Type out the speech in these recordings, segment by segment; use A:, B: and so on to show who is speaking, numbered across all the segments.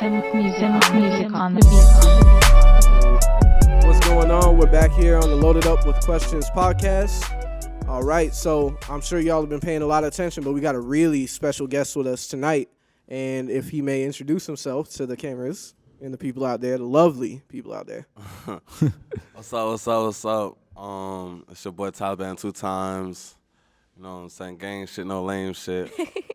A: music on the beat.
B: What's going on? We're back here on the Loaded Up with Questions podcast. All right, so I'm sure y'all have been paying a lot of attention, but we got a really special guest with us tonight. And if he may introduce himself to the cameras and the people out there, the lovely people out there.
C: What's up? It's your boy Taliban2x. You know what I'm saying? Gang shit, no lame shit.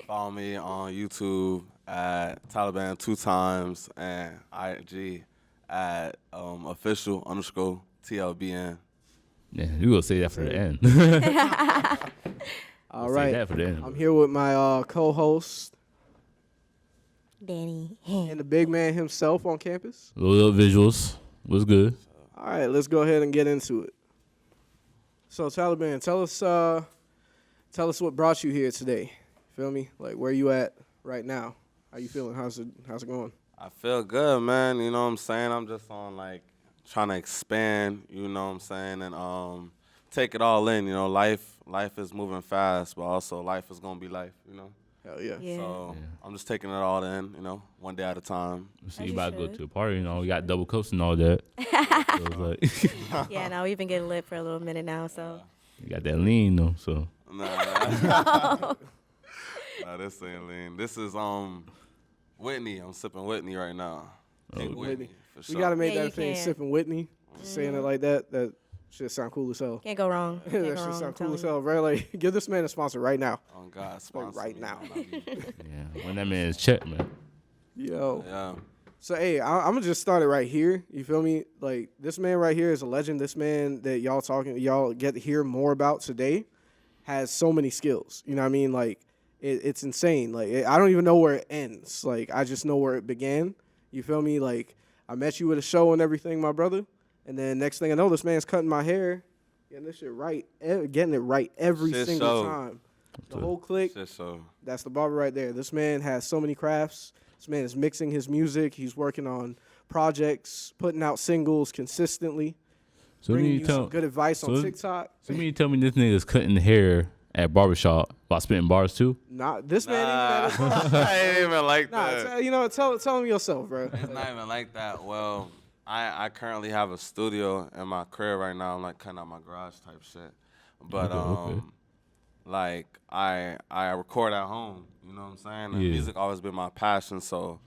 C: Follow me on YouTube at Taliban2x and IG at official_TLBN.
D: Yeah, you gonna say that for the end.
B: All right.
D: Say that for the end.
B: I'm here with my co-host,
E: Danny.
B: and the big man himself on campus.
D: Little visuals. What's good?
B: All right, let's go ahead and get into it. So, Taliban, tell us what brought you here today. Feel me? Like, where you at right now? How you feeling? How's it going?
C: I feel good, man. You know what I'm saying? I'm just on, like, trying to expand, you know what I'm saying, and take it all in. You know, life is moving fast, but also life is going to be life, you know?
B: Hell yeah.
C: So I'm just taking it all in, you know, one day at a time.
D: So you about to go to a party, you know, we got double cups and all that. So it's like
E: Yeah, no, we've been getting lit for a little minute now, so.
D: you got that lean though, so.
C: Nah, this ain't lean. This is Whitney. I'm sipping Whitney right now. Pink Whitney, for sure.
B: We got to make
E: Yeah,
B: that thing
E: can.
B: sipping Whitney. Just saying it like that shit sound cool as hell.
E: Can't go wrong.
B: That
E: Can't go
B: shit
E: wrong,
B: sound
E: I'm
B: cool as
E: telling
B: hell, bro. Like, give this man a sponsor right now.
C: Oh God, sponsor
B: right
C: me,
B: now.
C: man.
D: Yeah, when that man's check, man.
B: Yo.
C: Yeah.
B: So, hey, I'm going to just start it right here. You feel me? Like, this man right here is a legend. This man that y'all get to hear more about today has so many skills. You know what I mean? Like, it's insane. Like, I don't even know where it ends. Like, I just know where it began. You feel me? Like, I met you at a show and everything, my brother. And then next thing I know, this man's cutting my hair, getting this shit right, getting it right every
C: Shit
B: single
C: show.
B: time. The whole clique,
C: Shit, so.
B: that's the barber right there. This man has so many crafts. This man is mixing his music. He's working on projects, putting out singles consistently,
D: So
B: bringing
D: you
B: you
D: tell
B: some good advice on
D: so-
B: TikTok.
D: so you tell me this nigga's cutting hair at barbershop while spitting bars too?
B: Nah, this man ain't even at his
C: I ain't even like
B: Nah,
C: that.
B: tell him yourself, bro.
C: It's not even like that. Well, I currently have a studio in my crib right now. I'm like cutting out my garage type shit. But
D: Okay.
C: like I record at home. You know what I'm saying? And
D: Yeah.
C: music always been my passion. So,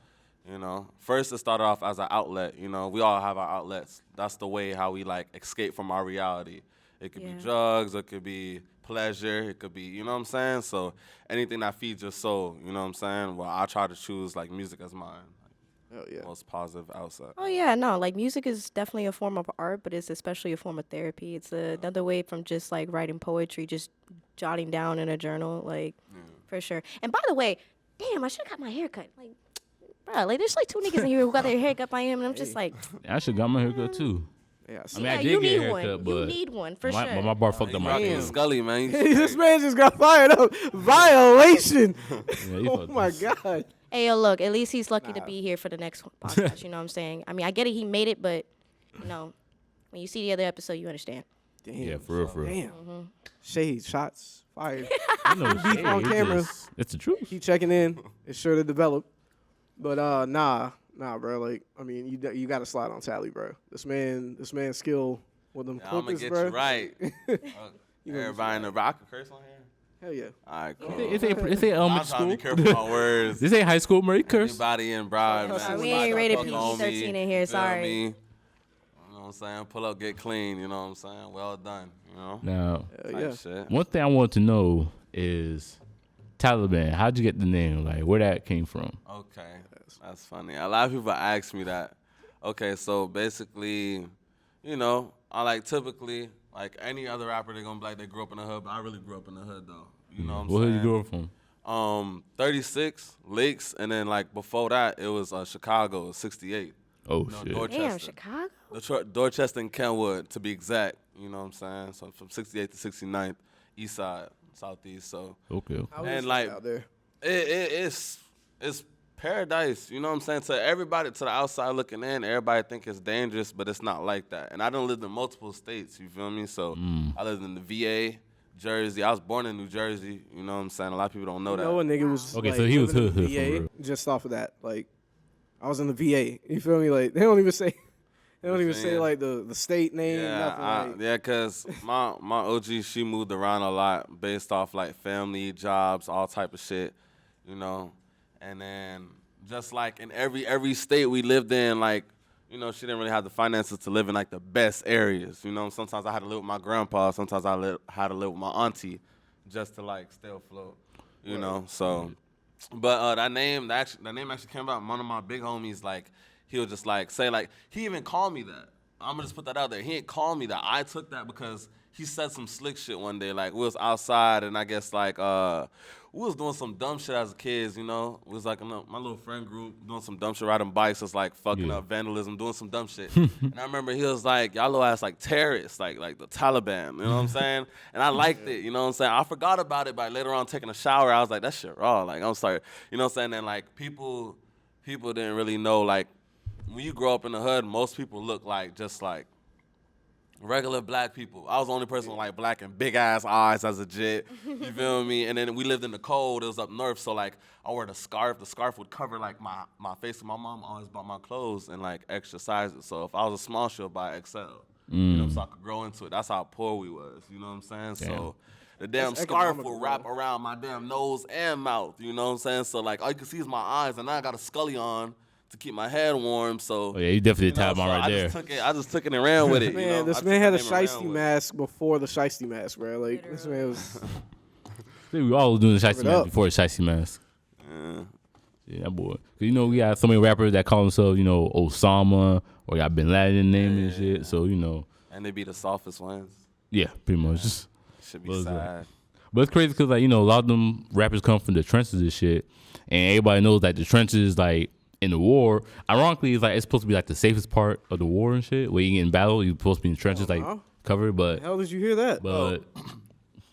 C: you know, first it started off as an outlet. You know, we all have our outlets. That's the way how we like escape from our reality. It could be drugs. It could be pleasure. It could be, you know what I'm saying? So anything that feeds your soul. You know what I'm saying? Well, I try to choose like music as mine.
B: Hell yeah.
C: Most positive outside.
E: Oh, yeah, no, like music is definitely a form of art, but it's especially a form of therapy. It's another way from just like writing poetry, just jotting down in a journal, like, for sure. And by the way, damn, I should have got my hair cut. Like, bro, like, there's like two niggas in here who got their hair cut by him, and I'm just like,
D: I should got my haircut too.
B: Yeah,
D: I mean,
E: yeah,
D: I did
E: you
D: get a
E: need
D: haircut,
E: one.
D: but
E: You need one, for
D: my,
E: sure.
D: my bar fucked up my
C: Fucking
D: hair.
C: Scully, man.
B: this man just got fired up. Violation.
D: Yeah, he
B: Oh
D: fucked
B: my
D: up.
B: God.
E: Hey, yo, look, at least he's lucky to be here for the next podcast, you know what I'm saying? I mean, I get it, he made it, but, you know, when you see the other episode, you understand.
B: Damn.
D: Yeah, for real, for real.
B: Damn. Shade, shots, fired.
D: I know
B: Beef on camera.
D: It's the truth.
B: Keep checking in. It's sure to develop. But nah, bro. Like, I mean, you got to slide on Tally, bro. This man's skill with them
C: Yeah, I'm gonna
B: clippers,
C: get
B: bro.
C: you right. Everybody in the rock can curse on here.
B: Hell yeah.
C: All right, cool.
D: It's a
C: I'm trying to
D: school.
C: be careful with my words.
D: This ain't high school, Murray curse.
C: Anybody in Bribe, man.
E: We ain't rated
C: Fuck on me,
E: PG-13 in here,
C: you feel
E: sorry.
C: me? You know what I'm saying? Pull up, get clean. You know what I'm saying? Well done. You know.
D: Now,
C: Type
B: Yeah.
C: shit.
D: one thing I want to know is Taliban. How'd you get the name? Like, where that came from?
C: Okay, that's funny. A lot of people ask me that. Okay, so basically, you know, I like typically like any other rapper, they're gonna be like they grew up in the hood, but I really grew up in the hood though. You know what I'm
D: Where
C: saying?
D: did you grow up from?
C: 36 Lakes, and then like before that, it was Chicago, 68.
D: Oh,
C: You know,
D: shit.
C: Dorchester.
E: Damn, Chicago?
C: Dorchester and Kenwood, to be exact. You know what I'm saying? So from 68 to 69th, East Side, Southeast. So
D: Okay.
B: How is
C: And,
B: it
C: like,
B: out there?
C: it's paradise. You know what I'm saying? To everybody, to the outside looking in, everybody think it's dangerous, but it's not like that. And I done lived in multiple states. You feel me? So I lived in the VA, Jersey. I was born in New Jersey. You know what I'm saying? A lot of people don't know
B: You
C: that.
B: know a nigga was
D: Okay,
B: like,
D: so he was
B: living in
D: hood
B: the
D: for
B: VA
D: real.
B: just off of that. Like, I was in the VA. You feel me? Like they don't even say. They don't even
C: Yeah.
B: say like the state name. Nothing.
C: Yeah, cause my OG, she moved around a lot based off like family, jobs, all type of shit, you know. And then just like in every state we lived in, like, you know, she didn't really have the finances to live in like the best areas, you know. Sometimes I had to live with my grandpa, sometimes I had to live with my auntie, just to like stay afloat, you know. So, but that name actually came about. One of my big homies, like, he would just like say like, he even called me that. I'm gonna just put that out there. He ain't call me that. I took that because he said some slick shit one day. Like, we was outside and I guess like we was doing some dumb shit as kids, you know. It was like my little friend group doing some dumb shit, riding bikes, just like fucking up, vandalism, doing some dumb shit. And I remember he was like, y'all little ass like terrorists, like the Taliban, you know what I'm saying? And I liked it, you know what I'm saying? I forgot about it, but later on taking a shower, I was like, that shit raw. Like, I'm sorry, you know what I'm saying? And like people didn't really know, like, when you grow up in the hood, most people look like just like regular black people. I was the only person with like black and big ass eyes as a jit. You feel me? And then we lived in the cold. It was up north, so like I wore the scarf. The scarf would cover like my face. And my mom always bought my clothes in like extra sizes. So if I was a small, she'll buy XL. You know, so I could grow into it. That's how poor we was. You know what I'm saying?
D: Damn.
C: So the damn
B: That's
C: scarf
B: economical,
C: would wrap
B: bro.
C: around my damn nose and mouth. You know what I'm saying? So like all you can see is my eyes, and now I got a scully on to keep my head warm. So
D: Oh yeah, you definitely
C: you know,
D: Taliban
C: so
D: right there.
C: I just took it and ran with it.
B: Man,
C: you know?
B: this
C: I
B: man
C: took
B: had a
C: the name and ran
B: shiesty
C: with it.
B: mask before the shiesty mask, bro. Like this man was.
D: I think we all was doing the shiesty
B: it
D: mask
B: up.
D: before the shiesty mask.
C: Yeah.
D: Yeah, that boy. 'Cause, you know, we got so many rappers that call themselves, you know, Osama or got Bin Laden name and shit. So, you know,
C: And they be the softest ones.
D: yeah, pretty much.
C: Should be
D: What is
C: sad.
D: But it's crazy because, like, you know, a lot of them rappers come from the trenches and shit. And everybody knows, like, the trenches, like, in the war, ironically, it's like it's supposed to be, like, the safest part of the war and shit. Where you get in battle, you're supposed to be in the trenches, like,
B: no.
D: covered. But,
B: How did you hear that?
D: but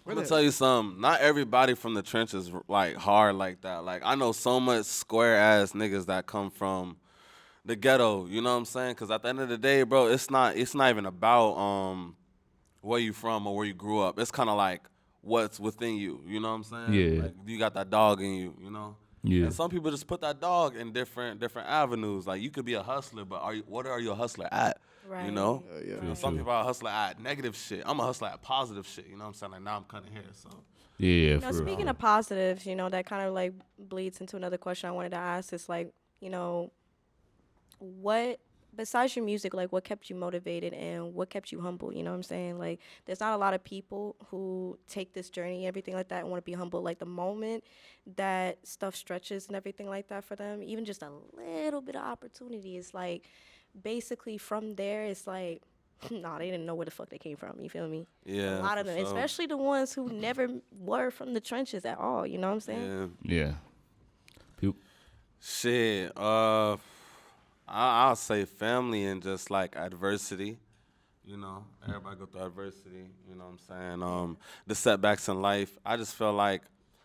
C: I'm gonna tell you something. Not everybody from the trenches like hard like that. Like I know so much square ass niggas that come from the ghetto. You know what I'm saying? Because at the end of the day, bro, it's not even about where you from or where you grew up. It's kind of like what's within you. You know what I'm saying?
D: Yeah.
C: Like you got that dog in you. You know.
D: Yeah.
C: And some people just put that dog in different avenues. Like you could be a hustler, but what are you a hustler at?
E: Right.
C: You know.
B: Yeah.
C: You know, some people are a hustler at negative shit. I'm a hustler at positive shit. You know what I'm saying? Like now I'm cutting hair, so.
D: yeah,
E: Now,
D: for real.
E: speaking of positives, you know, that kind of like bleeds into another question I wanted to ask. Is like, you know, what besides your music, like what kept you motivated and what kept you humble? You know what I'm saying? Like, there's not a lot of people who take this journey and everything like that and want to be humble. Like the moment that stuff stretches and everything like that for them, even just a little bit of opportunity, is like basically from there, it's like. Nah, they didn't know where the fuck they came from. You feel me?
C: Yeah.
E: A lot of
C: for
E: them,
C: sure.
E: especially the ones who never were from the trenches at all. You know what I'm saying?
C: Yeah.
D: Yeah. People,
C: Shit. I'll say family and just like adversity. You know, everybody go through adversity. You know what I'm saying? The setbacks in life. I just feel like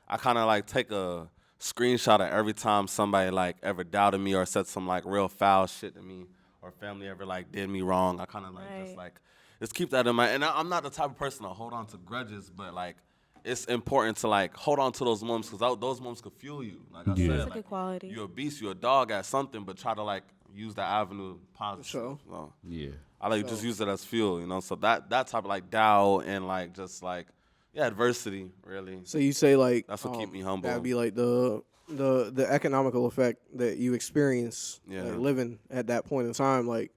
C: I kind of like take a screenshot of every time somebody like ever doubted me or said some like real foul shit to me, or family ever like did me wrong. I kind of like just
E: Right.
C: like just keep that in mind. And I'm not the type of person to hold on to grudges, but like it's important to like hold on to those moments because those moments could fuel you. Like I
D: Yeah.
C: said,
E: That's a
C: like,
E: good quality.
C: you're a beast, you're a dog at something, but try to like use that avenue positive.
B: sure.
C: So,
D: yeah.
C: I like just use it as fuel, you know. So that type of like doubt and like just like adversity really.
B: So you say like
C: That's what keep me humble.
B: That'd be like the economical effect that you experience
C: Yeah.
B: like, living at that point in time. Like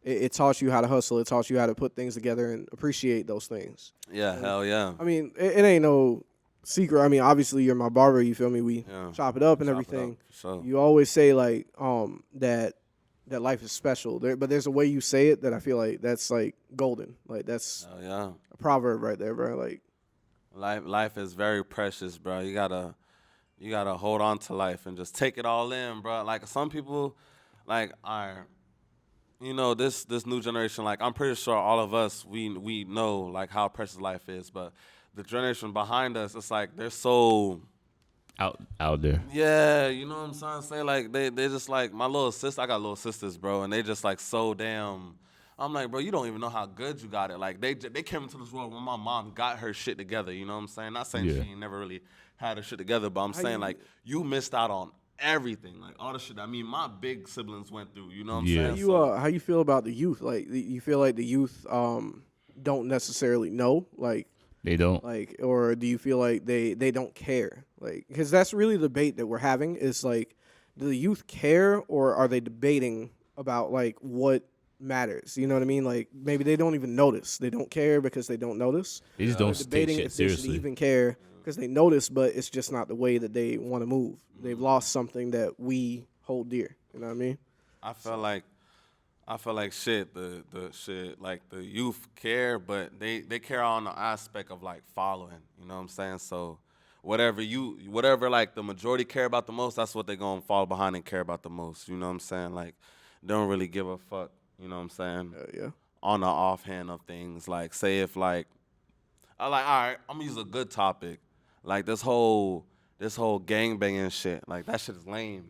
B: it taught you how to hustle. It taught you how to put things together and appreciate those things.
C: Yeah, hell yeah.
B: I mean, it ain't no secret. I mean, obviously you're my barber. You feel me? We
C: Yeah.
B: chop it up and
C: Chop it
B: everything.
C: up, for sure.
B: You always say like that life is special. But there's a way you say it that I feel like that's like golden. Like that's
C: Hell yeah.
B: a proverb right there, bro. Like
C: Life is very precious, bro. You gotta hold on to life and just take it all in, bro. Like some people, like are, you know, this new generation. Like I'm pretty sure all of us we know like how precious life is, but the generation behind us, it's like they're so.
D: Out there.
C: Yeah, you know what I'm trying to say? Like they just like my little sister. I got little sisters, bro, and they just like so damn. I'm like, bro, you don't even know how good you got it. Like they came into this world when my mom got her shit together. You know what I'm saying? Not saying
D: Yeah.
C: she ain't never really had her shit together, but I'm saying
B: you-
C: like you missed out on everything, like all the shit. I mean, my big siblings went through. You know what I'm
D: Yeah.
C: saying? So,
B: How you feel about the youth? Like, you feel like the youth don't necessarily know,
D: They don't.
B: or do you feel like they don't care? Like, because that's really the debate that we're having. Is like, do the youth care, or are they debating about like what matters? You know what I mean? Like, maybe they don't even notice. They don't care because they don't notice.
D: They just don't
B: They're
D: take
B: debating
D: shit
B: if they should
D: seriously.
B: even care because they notice, but it's just not the way that they want to move. They've lost something that we hold dear. You know what I mean?
C: I feel like shit. The shit, like the youth care, but they care on the aspect of like following. You know what I'm saying? So whatever like the majority care about the most, that's what they gonna fall behind and care about the most. You know what I'm saying? Like, they don't really give a fuck. You know what I'm saying?
B: Yeah.
C: On the offhand of things, like say if like, all right, I'm gonna use a good topic, like this whole gangbanging shit. Like, that shit is lame.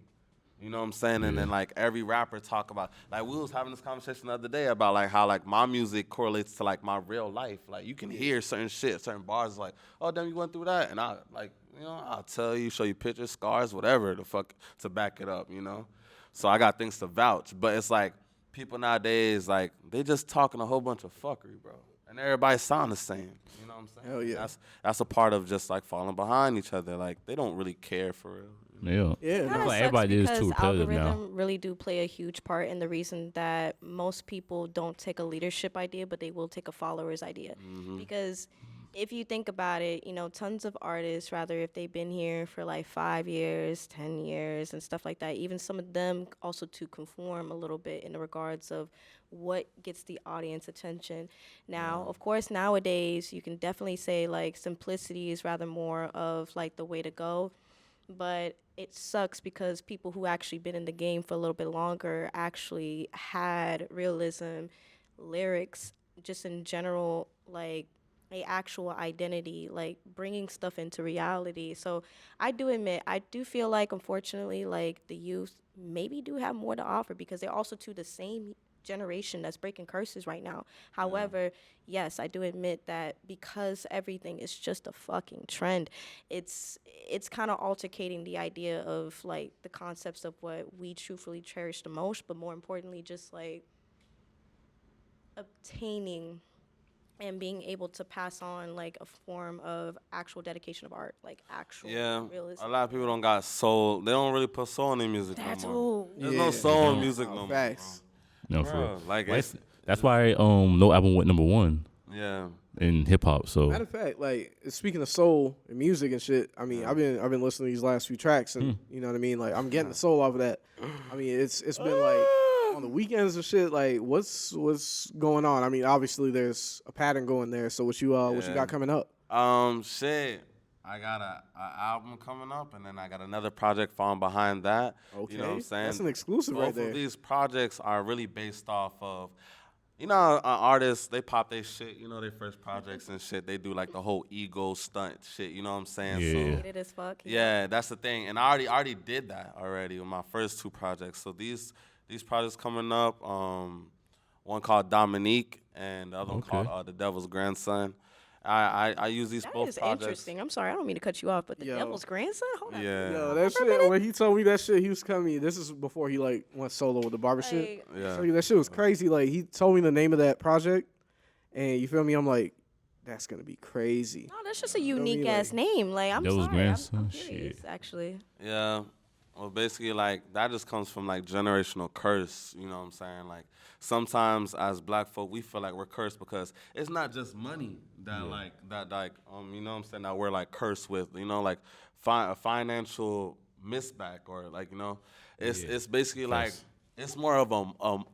C: You know what I'm saying? And then like every rapper talk about, like we was having this conversation the other day about like how like my music correlates to like my real life. Like, you can hear certain shit, certain bars like, oh damn, you went through that, and I like, you know, I'll tell you, show you pictures, scars, whatever the fuck to back it up, you know. So I got things to vouch, but it's like people nowadays, like they just talking a whole bunch of fuckery, bro, and everybody sound the same. You know what I'm saying?
B: Hell yeah.
C: That's a part of just like falling behind each other. Like, they don't really care for real.
D: Yeah.
B: Yeah.
E: Kinda
B: No.
D: like
E: sucks
D: everybody is
E: because
D: too repetitive now.
E: algorithm really do play a huge part in the reason that most people don't take a leadership idea, but they will take a follower's idea. Because if you think about it, you know, tons of artists, rather if they've been here for like 5 years, 10 years, and stuff like that, even some of them also to conform a little bit in the regards of what gets the audience attention. Now, of course, nowadays you can definitely say like simplicity is rather more of like the way to go. But it sucks because people who actually been in the game for a little bit longer actually had realism, lyrics, just in general, like a actual identity, like bringing stuff into reality. So I do admit, I do feel like, unfortunately, like the youth maybe do have more to offer because they're also to the same generation that's breaking curses right now. However, yes, I do admit that because everything is just a fucking trend, it's kind of altercating the idea of like the concepts of what we truthfully cherish the most, but more importantly, just like obtaining and being able to pass on like a form of actual dedication of art, like actual realism.
C: A lot of people don't got soul. They don't really put soul in their music
E: That's
C: no more.
E: all.
C: There's no soul in music no more.
B: Facts.
D: No, for
C: Bro,
D: real.
C: like
D: That's why no album went #1
C: yeah.
D: in hip hop. So
B: Matter of fact, like speaking of soul and music and shit, I mean, I've been listening to these last few tracks, and you know what I mean. Like, I'm getting the soul off of that. I mean, it's been like on the weekends and shit. Like, what's going on? I mean, obviously there's a pattern going there. So what you got coming up?
C: Shit. I got a album coming up, and then I got another project falling behind that.
B: Okay,
C: You know what I'm saying?
B: that's an exclusive right
C: Both
B: there.
C: of these projects are really based off of, you know, artists, they pop their shit, you know, their first projects and shit. They do like the whole ego stunt shit, you know what I'm saying?
D: Yeah.
C: So,
E: It is fuck.
C: yeah, that's the thing. And I already did that already with my first 2 projects. So these projects coming up, one called Dominique and the other one called The Devil's Grandson. I use these
E: That
C: both
E: is
C: projects.
E: interesting. I'm sorry, I don't mean to cut you off, but the
B: Yo.
E: devil's grandson? Hold on.
C: Yeah.
B: Yo, that shit, when he told me that shit, he was coming. This is before he like went solo with the Barber shit.
E: Like,
C: Yeah.
B: So that shit was crazy. Like, he told me the name of that project, and you feel me? I'm like, that's gonna be crazy.
E: no, that's just a unique ass
B: like-
E: name. Like, I'm
D: Devil's
E: sorry.
D: grandson?
E: I'm curious,
D: Shit.
E: actually.
C: Yeah. Well, basically, like, that just comes from, like, generational curse, you know what I'm saying? Like, sometimes as black folk, we feel like we're cursed because it's not just money that, you know what I'm saying, that we're, like, cursed with, you know, like, a financial misback or, like, you know, it's basically, like, it's more of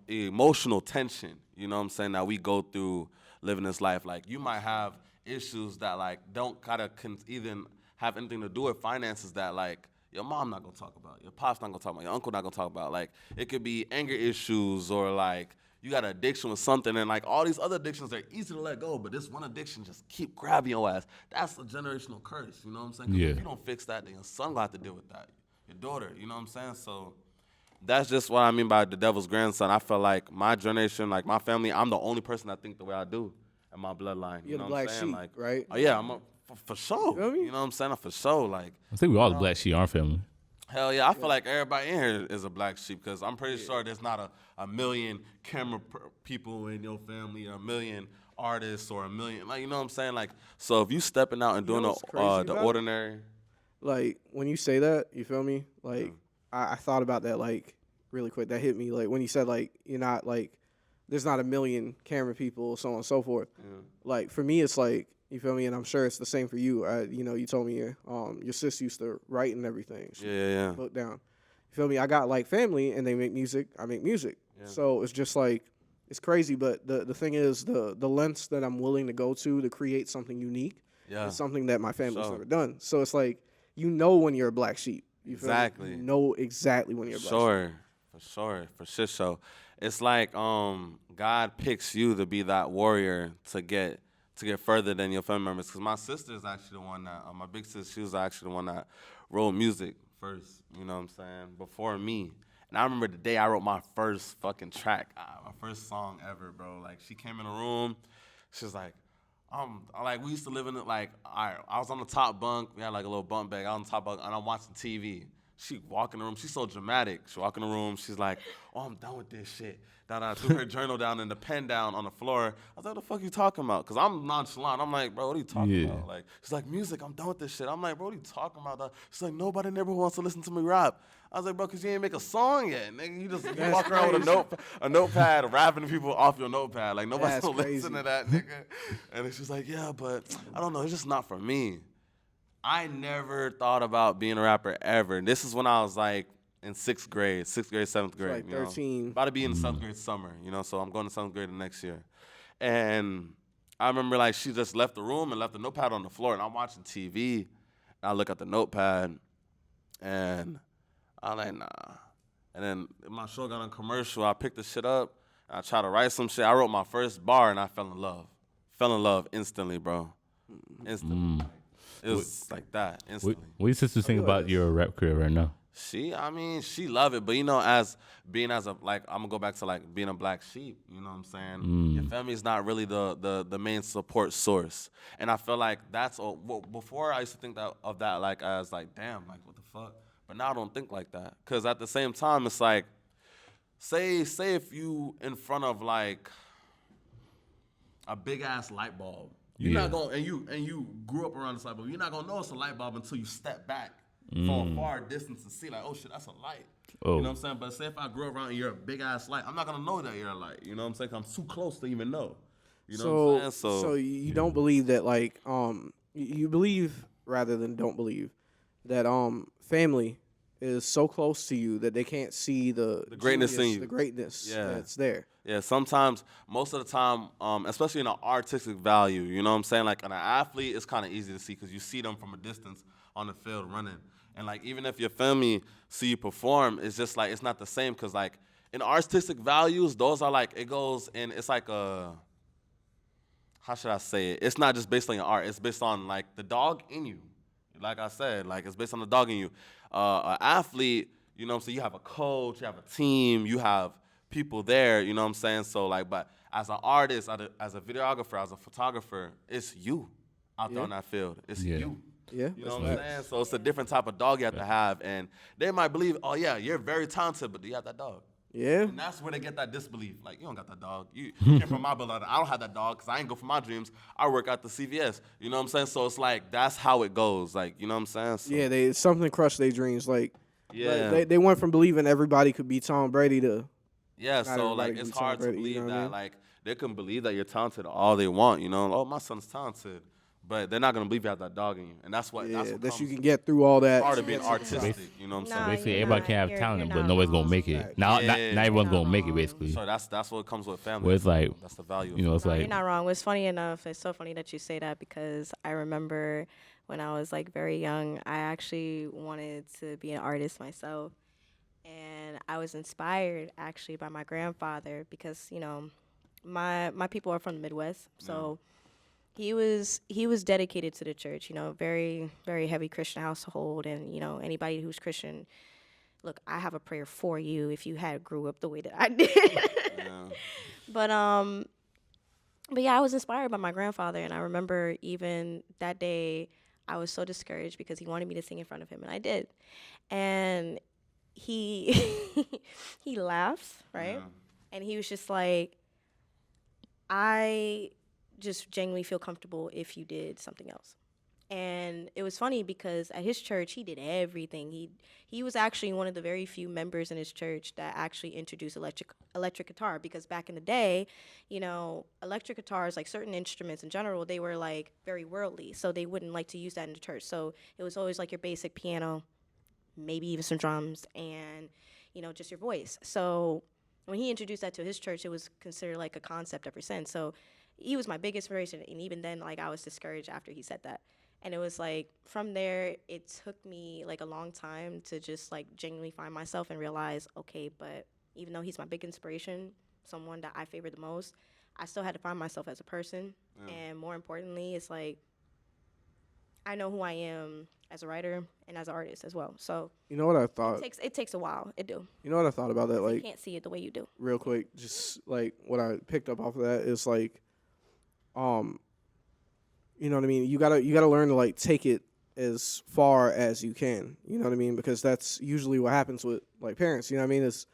C: emotional tension, you know what I'm saying, that we go through living this life. Like, you might have issues that, like, don't kind of even have anything to do with finances that, like, your mom not gonna talk about, your pop's not gonna talk about, your uncle not gonna talk about. Like, it could be anger issues or like you got an addiction with something, and like all these other addictions are easy to let go, but this one addiction just keep grabbing your ass. That's a generational curse, you know what I'm saying? 'Cause
D: Yeah.
C: if you don't fix that, then your son gonna have to deal with that. Your daughter, you know what I'm saying? So that's just what I mean by the devil's grandson. I feel like my generation, like my family, I'm the only person that think the way I do in my bloodline. You
B: You're
C: know
B: the
C: what I'm
B: black
C: saying?
B: sheep,
C: Like,
B: right?
C: oh yeah, for sure.
B: feel me?
C: You know what I'm saying? For sure. Like,
D: I think we all the black sheep in our family.
C: Hell yeah, I feel like everybody in here is a black sheep because I'm pretty sure there's not a million people in your family, or a million artists, or a million, like, you know what I'm saying? Like, so if you stepping out and
B: You know
C: doing
B: what's crazy
C: the
B: about it?
C: ordinary,
B: Like when you say that, you feel me? Like I thought about that like really quick. That hit me. Like when you said like you're not like there's not a million camera people, so on and so forth. Like for me, it's like you feel me, and I'm sure it's the same for you. You know, you told me your sis used to write and everything. She put down. You feel me? I got like family, and they make music. I make music. So it's just like it's crazy. But the thing is, the lengths that I'm willing to go to create something unique is something that my family's never done. So it's like you know when you're a black sheep. You feel me? You know exactly when you're a black sheep.
C: For sure. It's like God picks you to be that warrior to get further than your family members. Because my sister is actually the one that my big sister, she was actually the one that wrote music first. You know what I'm saying? Before me. And I remember the day I wrote my first fucking track, my first song ever, bro. Like she came in the room, she was like, we used to live in it. Like, all right, I was on the top bunk. We had like a little bunk bed. I was on the top bunk, and I'm watching TV. She walk in the room. She's so dramatic. She walk in the room. She's like, "Oh, I'm done with this shit." I threw her journal down and the pen down on the floor. I was like, "What the fuck are you talking about?" Because I'm nonchalant. I'm like, "Bro, what are you talking about?" Like, she's like, "Music. I'm done with this shit." I'm like, "Bro, what are you talking about?" She's like, "Nobody never wants to listen to me rap." I was like, "Bro, because you ain't make a song yet, nigga. You just walk around with a notepad, rapping people off your notepad. Like, nobody's gonna listen to that, nigga." And it's just like, "Yeah, but I don't know. It's just not for me." I never thought about being a rapper ever. This is when I was like in sixth grade, 7th grade.
B: Like 13.
C: About to be in the 7th grade summer, so I'm going to 7th grade the next year. And I remember like she just left the room and left the notepad on the floor, and I'm watching TV, and I look at the notepad, and I'm like, nah. And then my show got on commercial, I picked the shit up, and I tried to write some shit. I wrote my first bar, and I fell in love. Fell in love instantly, bro. Instantly. It was like that, instantly.
D: What your sister think about your rap career right now?
C: She love it, but as I'm gonna go back to like being a black sheep. You know what I'm saying? Your family's not really the main support source, and I feel like that's before I used to think of that like as like damn, like what the fuck, but now I don't think like that, cause at the same time it's like say if you in front of like a big ass light bulb. You're not gonna, and you grew up around this light bulb. You're not gonna know it's a light bulb until you step back from a far distance and see like, oh shit, that's a light. You know what I'm saying? But say if I grew up around and you're a big ass light, I'm not gonna know that you're a light. You know what I'm saying? 'Cause I'm too close to even know. You know what I'm saying?
B: So you don't believe that like you believe rather than don't believe that family is so close to you that they can't see the
C: greatness
B: genius,
C: in you.
B: the greatness that's there.
C: Yeah, sometimes, most of the time, especially in an artistic value, you know what I'm saying? Like, in an athlete, it's kind of easy to see because you see them from a distance on the field running. And, like, even if your family see you perform, it's just, like, it's not the same because, like, in artistic values, those are, like, it goes in, it's like a, how should I say it? It's not just based on your art. It's based on, like, the dog in you. Like I said, like, it's based on the dog in you. An athlete, you know what I'm saying? You have a coach, you have a team, you have people there, you know what I'm saying? So like, but as an artist, as a videographer, as a photographer, it's you out there on that field. It's you.
B: Yeah.
C: You know what I'm saying? So it's a different type of dog you have to have. And they might believe, oh yeah, you're very talented, but do you have that dog?
B: Yeah.
C: And that's where they get that disbelief. Like, you don't got that dog. You came from my blood. I don't have that dog because I ain't go for my dreams. I work at the CVS. You know what I'm saying? So it's like, that's how it goes. Like, you know what I'm saying? So,
B: yeah, something crushed their dreams. Like,
C: yeah.
B: like, they went from believing everybody could be Tom Brady to
C: yeah. So like, it's hard to believe that. I mean? Like, they can believe that you're talented all they want. You know, oh, my son's talented. But they're not gonna believe you have that dog in you, and that's what
B: that you can get through all that.
C: Part of being artistic, you know what I'm saying?
D: Basically, everybody can have talent, but nobody's gonna make it. Now, not everyone's gonna make it. Basically,
C: so that's what comes with family.
D: Where it's like,
C: that's the value.
D: You know, it's like
E: you're not wrong. It's funny enough. It's so funny that you say that because I remember when I was like very young, I actually wanted to be an artist myself, and I was inspired actually by my grandfather because my people are from the Midwest, so. He was dedicated to the church, very, very heavy Christian household. And, anybody who's Christian, look, I have a prayer for you if you had grew up the way that I did. Yeah. But yeah, I was inspired by my grandfather. And I remember even that day, I was so discouraged because he wanted me to sing in front of him, and I did. And he he laughs, right?
C: Yeah.
E: And he was just like, I just genuinely feel comfortable if you did something else. And it was funny because at his church he did everything. He was actually one of the very few members in his church that actually introduced electric guitar, because back in the day, you know, electric guitars, like certain instruments in general, they were like very worldly, so they wouldn't like to use that in the church. So it was always like your basic piano, maybe even some drums, and you know, just your voice. So when he introduced that to his church, it was considered like a concept ever since. So he was my biggest inspiration, and even then, like, I was discouraged after he said that. And it was like, from there, it took me like a long time to just like genuinely find myself and realize, okay, but even though he's my big inspiration, someone that I favor the most, I still had to find myself as a person.
C: Yeah.
E: And more importantly, it's like, I know who I am as a writer and as an artist as well. So
B: You know what I thought?
E: it takes a while. It do.
B: You know what I thought about that?
E: You
B: Like,
E: can't see it the way you do.
B: real quick, just like what I picked up off of that is like, you know what I mean? You gotta learn to like take it as far as you can. You know what I mean? Because that's usually what happens with like parents. You know what I mean? It's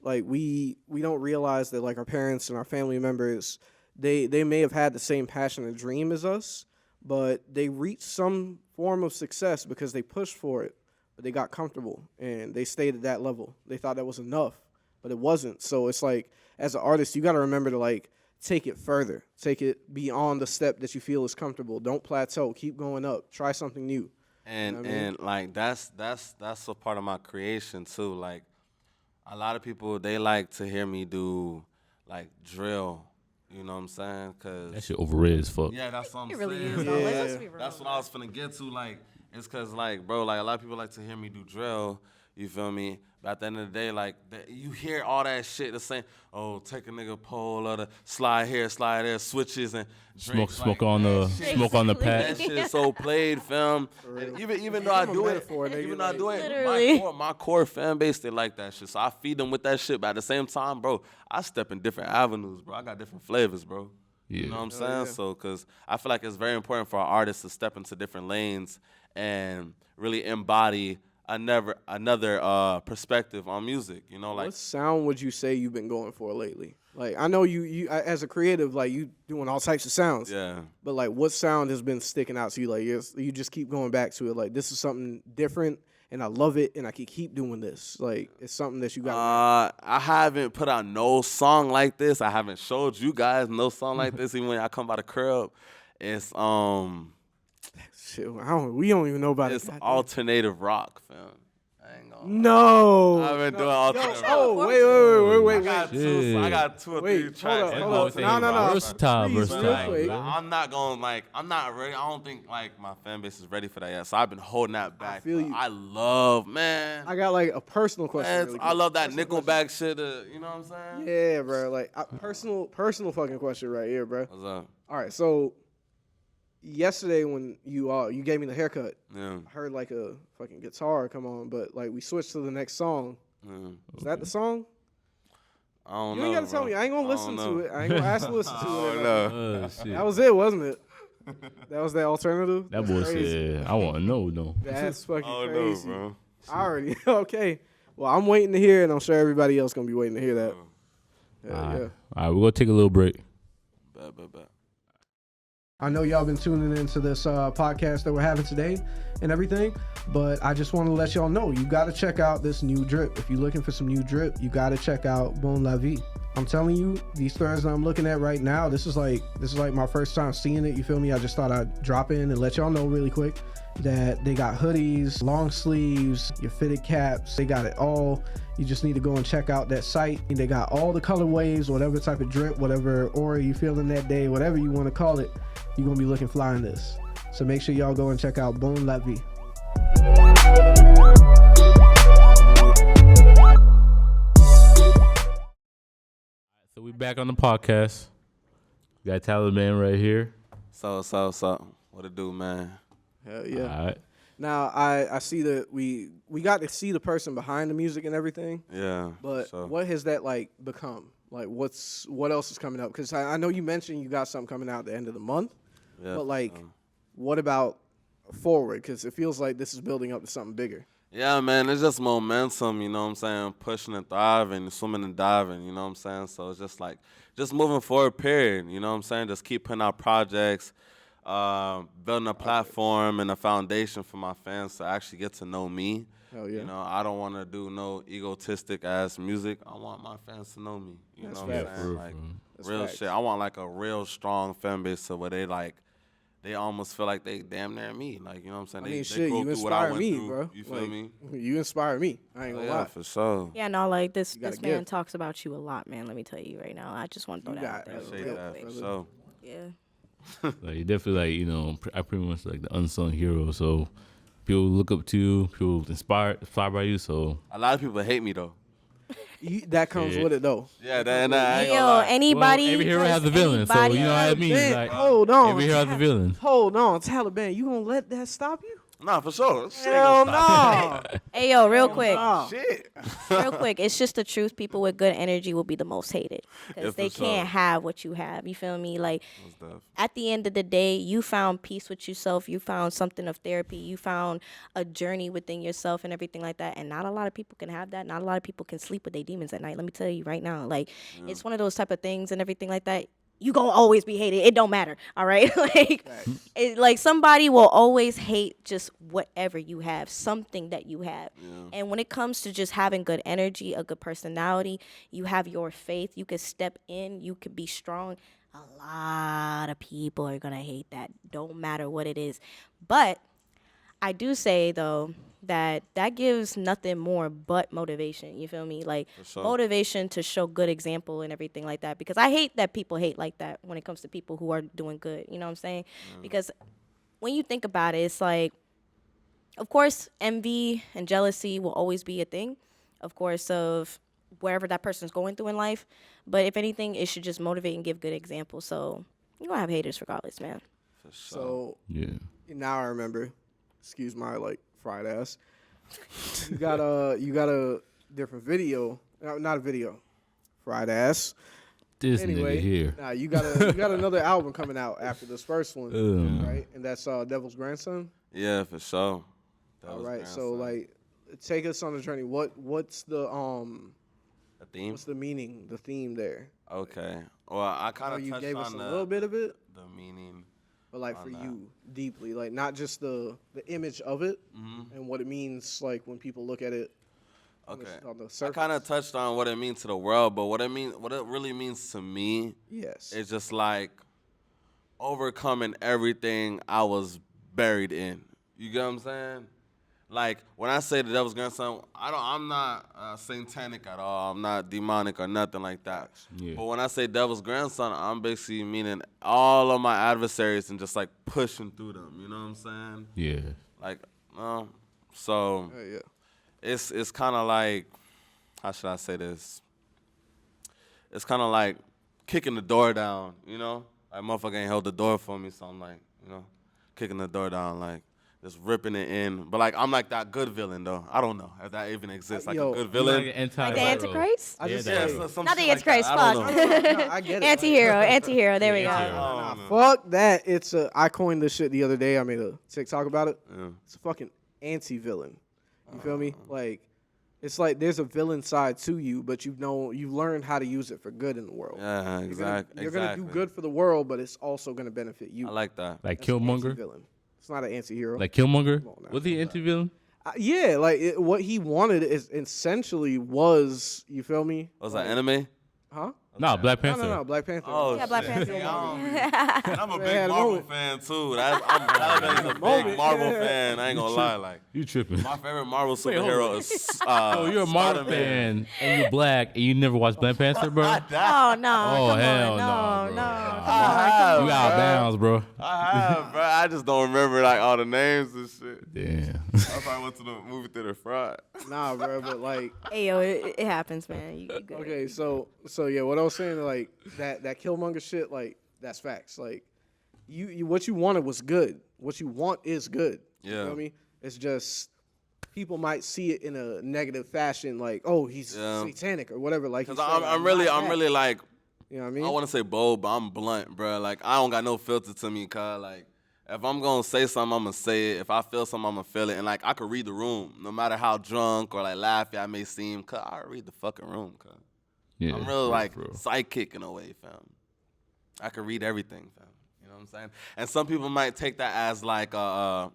B: like we don't realize that like our parents and our family members, they may have had the same passion and dream as us, but they reached some form of success because they pushed for it, but they got comfortable and they stayed at that level. They thought that was enough, but it wasn't. So it's like, as an artist, you got to remember to like take it further, take it beyond the step that you feel is comfortable. Don't plateau. Keep going up. Try something new.
C: And
B: You know what I mean?
C: and like that's a part of my creation too. Like a lot of people, they like to hear me do like drill. You know what I'm saying? Cause
D: That shit overrated as fuck.
C: yeah, that's what I'm
E: It really
C: saying.
E: is, though. Let's be real.
C: That's what I was finna get to. Like, it's cause like, bro, like a lot of people like to hear me do drill. You feel me? But at the end of the day, like you hear all that shit the same. Oh, take a nigga pole or the slide here, slide there, switches and drinks,
D: Smoke
C: like,
D: on the
E: shit-
D: smoke on the
E: Basically.
D: pad.
C: that shit is so played, fam. And even though I do it,
B: metaphor, nigga,
C: even though I do it,
E: Literally.
C: my core fan base, they like that shit. So I feed them with that shit. But at the same time, bro, I step in different avenues, bro. I got different flavors, bro.
D: Yeah.
C: You know what I'm saying? So, because I feel like it's very important for our artists to step into different lanes and really embody another perspective on music. You know, like
B: What sound would you say you've been going for lately? Like, I know you as a creative, like you doing all types of sounds.
C: yeah.
B: But like, what sound has been sticking out to you? Like, you just keep going back to it. Like, this is something different, and I love it, and I can keep doing this. Like, it's something that you got.
C: I haven't put out no song like this. I haven't showed you guys no song like this. Even when I come by the crib, it's
B: Shit, we don't even know about
C: it's
B: it. Goddamn.
C: alternative rock, fam. I ain't gonna.
B: No.
C: I've been doing alternative rock.
B: Oh, wait.
C: I got two or
B: Wait,
C: three tracks.
B: hold up. No.
D: Versatile,
B: Please, real
D: versatile.
B: quick.
D: bro.
C: I'm not ready. I don't think like my fan base is ready for that yet. So I've been holding that back.
B: feel
C: but
B: you.
C: I love, man.
B: I got like a personal question.
C: Man,
B: really
C: I
B: quick.
C: love that Nickelback shit. You know what I'm saying?
B: Yeah, bro. Like, personal fucking question right here, bro.
C: What's up?
B: All right, so yesterday when you gave me the haircut,
C: Yeah.
B: I heard like a fucking guitar come on, but like we switched to the next song.
C: yeah.
B: Is that the song?
C: I don't
B: You
C: know.
B: ain't gotta tell
C: bro.
B: me. I ain't gonna listen to it. I ain't gonna ask to listen to
C: I
B: it.
C: don't know.
D: Oh, shit.
B: That was it, wasn't it? That was the alternative.
D: That
B: That's
D: boy
B: crazy.
D: said, I want to know, though.
B: That's fucking
C: I don't know,
B: crazy.
C: bro.
B: I already okay. Well, I'm waiting to hear, and I'm sure everybody else gonna be waiting to hear that. Yeah,
D: All right.
B: yeah.
D: All right, we're going to take a little break.
C: Bet.
B: I know y'all been tuning into this podcast that we're having today and everything, but I just want to let y'all know you got to check out this new drip. If you're looking for some new drip, you got to check out Bonlavi. I'm telling you, these threads that I'm looking at right now, this is like my first time seeing it. You feel me? I just thought I'd drop in and let y'all know really quick that they got hoodies, long sleeves, your fitted caps. They got it all. You just need to go and check out that site. They got all the colorways, whatever type of drip, whatever aura you feeling that day, whatever you want to call it. You're going to be looking fly in this. So make sure y'all go and check out Bonlavi.
D: So we back on the podcast. We got Taliban right here.
C: So, what it do, man?
B: Hell yeah.
D: All right.
B: Now, I see that we got to see the person behind the music and everything,
C: Yeah.
B: but
C: so.
B: what has that like become? Like, what else is coming up? Because I know you mentioned you got something coming out at the end of the month,
C: Yeah,
B: but like, what about forward? Because it feels like this is building up to something bigger.
C: Yeah, man, it's just momentum, you know what I'm saying? Pushing and thriving, swimming and diving, you know what I'm saying? So it's just like, just moving forward, period, you know what I'm saying? Just keep putting out projects, building a platform and a foundation for my fans to actually get to know me.
B: Hell yeah.
C: You know, I don't want to do no egotistic ass music. I want my fans to know me. You
B: That's
C: know what I'm
B: facts.
C: saying? Like,
B: That's
C: real
B: facts.
C: shit. I want like a real strong fan base so where they almost feel like they damn near me. Like, you know what I'm saying?
B: I mean,
C: they
B: shit,
C: go
B: you
C: through what I
B: inspire
C: went
B: me,
C: through.
B: bro.
C: You feel
B: Like,
C: me?
B: You inspire me. I ain't gonna
C: Yeah,
B: lie.
C: for sure.
E: Yeah, no, like this
B: gotta
E: man
B: give.
E: talks about you a lot, man. Let me tell you right now. I just want to throw
B: You
E: that out
B: got
E: there.
C: Appreciate
E: real
C: that,
E: quick.
C: for sure.
E: Yeah.
D: Like you definitely like I pretty much like the unsung hero. So people look up to you, people inspired by you. So
C: A lot of people hate me though.
B: That comes
D: Yeah.
B: with it though.
C: Yeah, that I ain't
E: Yo,
C: gonna lie.
E: anybody?
D: well, every hero has a villain. So
E: anybody-
D: you know what I mean.
B: Man,
D: Like
B: hold on.
D: every hero has a villain.
B: Hold on, Taliban. You gonna let that stop you?
C: Nah, for sure. Shit ain't
B: Hell
C: gonna stop
B: no.
E: Hey, yo, real quick.
B: Nah.
C: Shit.
E: Real quick. It's just the truth. People with good energy will be the most hated
C: Yeah,
E: because
C: for
E: they
C: sure.
E: can't have what you have. You feel me? Like,
C: Most def.
E: at the end of the day, you found peace with yourself. You found something of therapy. You found a journey within yourself and everything like that. And not a lot of people can have that. Not a lot of people can sleep with their demons at night. Let me tell you right now. Like, it's one of those type of things and everything like that. You gonna always be hated. It don't matter. All right. Like somebody will always hate just whatever you have, something that you have. And when it comes to just having good energy, a good personality, you have your faith. You can step in. You can be strong. A lot of people are gonna hate that. Don't matter what it is. But I do say though that gives nothing more but motivation. You feel me? Like
C: sure.
E: motivation to show good example and everything like that. Because I hate that people hate like that when it comes to people who are doing good. You know what I'm saying? Because when you think about it, it's like, of course, envy and jealousy will always be a thing. Of course, of wherever that person's going through in life. But if anything, it should just motivate and give good examples. So you're gonna have haters regardless, man.
C: For sure.
B: So
D: Yeah.
B: now I remember. Excuse my fried ass. You got a different video. Not a video. Fried ass.
D: This
B: Anyway,
D: nigga here.
B: nah, you got another album coming out after this first one, right? And that's Devil's Grandson.
C: Yeah, for sure. That
B: All
C: was
B: right, so
C: grandson.
B: take us on the journey. What's the
C: A theme?
B: what's the meaning, the theme there?
C: Okay. Well, I kind of
B: You
C: touched
B: gave us
C: on
B: a
C: the,
B: little bit of it,
C: the meaning.
B: but like
C: on
B: for
C: that.
B: you deeply, like not just the image of it and what it means, like when people look at it.
C: Okay.
B: On the
C: I
B: surface.
C: kind of touched on what it means to the world, but what it really means to me
B: Yes.
C: is just like overcoming everything I was buried in. You get what I'm saying? Like when I say the devil's grandson, I'm not satanic at all. I'm not demonic or nothing like that.
D: Yeah.
C: But when I say devil's grandson, I'm basically meaning all of my adversaries and just like pushing through them. You know what I'm saying?
D: Yeah.
C: Like, so
B: Yeah.
C: it's kind of like, how should I say this? It's kind of like kicking the door down, you know? Like, motherfucker ain't held the door for me, so I'm like, you know, kicking the door down, like, just ripping it in. But, like, I'm like that good villain, though. I don't know if that even exists, like
B: Yo,
C: a good
D: Like
C: villain.
E: Like the Antichrist?
B: I just
C: Yeah,
B: say,
C: some
E: Not the
C: shit like that.
E: Antichrist,
C: I don't
E: fuck.
C: know.
B: no, I get it.
E: Anti-hero. There we go.
C: I don't know.
B: Fuck that. I coined this shit the other day. I made a TikTok about it.
C: Yeah.
B: It's a fucking anti-villain. You feel me? Like, it's like there's a villain side to you, but you learn how to use it for good in the world.
C: Yeah, exactly.
B: You're gonna do good for the world, but it's also gonna benefit you.
C: I like that.
D: Like
B: That's an
D: Killmonger.
B: anti-villain. It's not an anti-hero.
D: Like Killmonger.
B: on now.
D: Was he anti-villain?
B: Yeah, like what he wanted is essentially was, you feel me?
C: Was that anime?
B: Huh?
D: No, Black Panther.
B: No, Black Panther.
C: Oh,
E: Yeah, Black
C: shit.
E: Panther.
C: And I'm a
B: Man,
C: big Marvel
B: moment.
C: fan too. I'm a big Marvel fan. I ain't gonna lie. Like
D: You tripping?
C: my favorite Marvel
D: hold
C: superhero is.
D: Oh, you're a Marvel fan and you're black and you never watched Black Panther, bro?
E: Oh, no.
D: Oh,
E: come on.
D: hell
E: No,
D: no,
E: no.
C: I
D: You out of bounds, bro.
C: I have, bro. I just don't remember like all the names and shit.
D: Damn.
C: I probably went to the movie theater Friday.
B: Nah, bro, but like,
E: Hey, yo, it happens, man. You good.
B: okay, so yeah, what I was saying, like that Killmonger shit, like that's facts. Like, you what you wanted was good. What you want is good. You
C: Yeah.
B: feel me? It's just people might see it in a negative fashion, like, oh, he's satanic or whatever. Like,
C: Cause
B: he said,
C: I'm
B: not
C: really
B: that.
C: like,
B: You know what I mean?
C: I want to say bold, but I'm blunt, bro. Like I don't got no filter to me, cause like if I'm gonna say something, I'm gonna say it. If I feel something, I'm gonna feel it. And like I could read the room, no matter how drunk or like laughy I may seem. Cause I read the fucking room. Cause
D: Yeah,
C: I'm real
D: for
C: like
D: real.
C: psychic in a way, fam. I could read everything, fam. You know what I'm saying? And some people might take that as like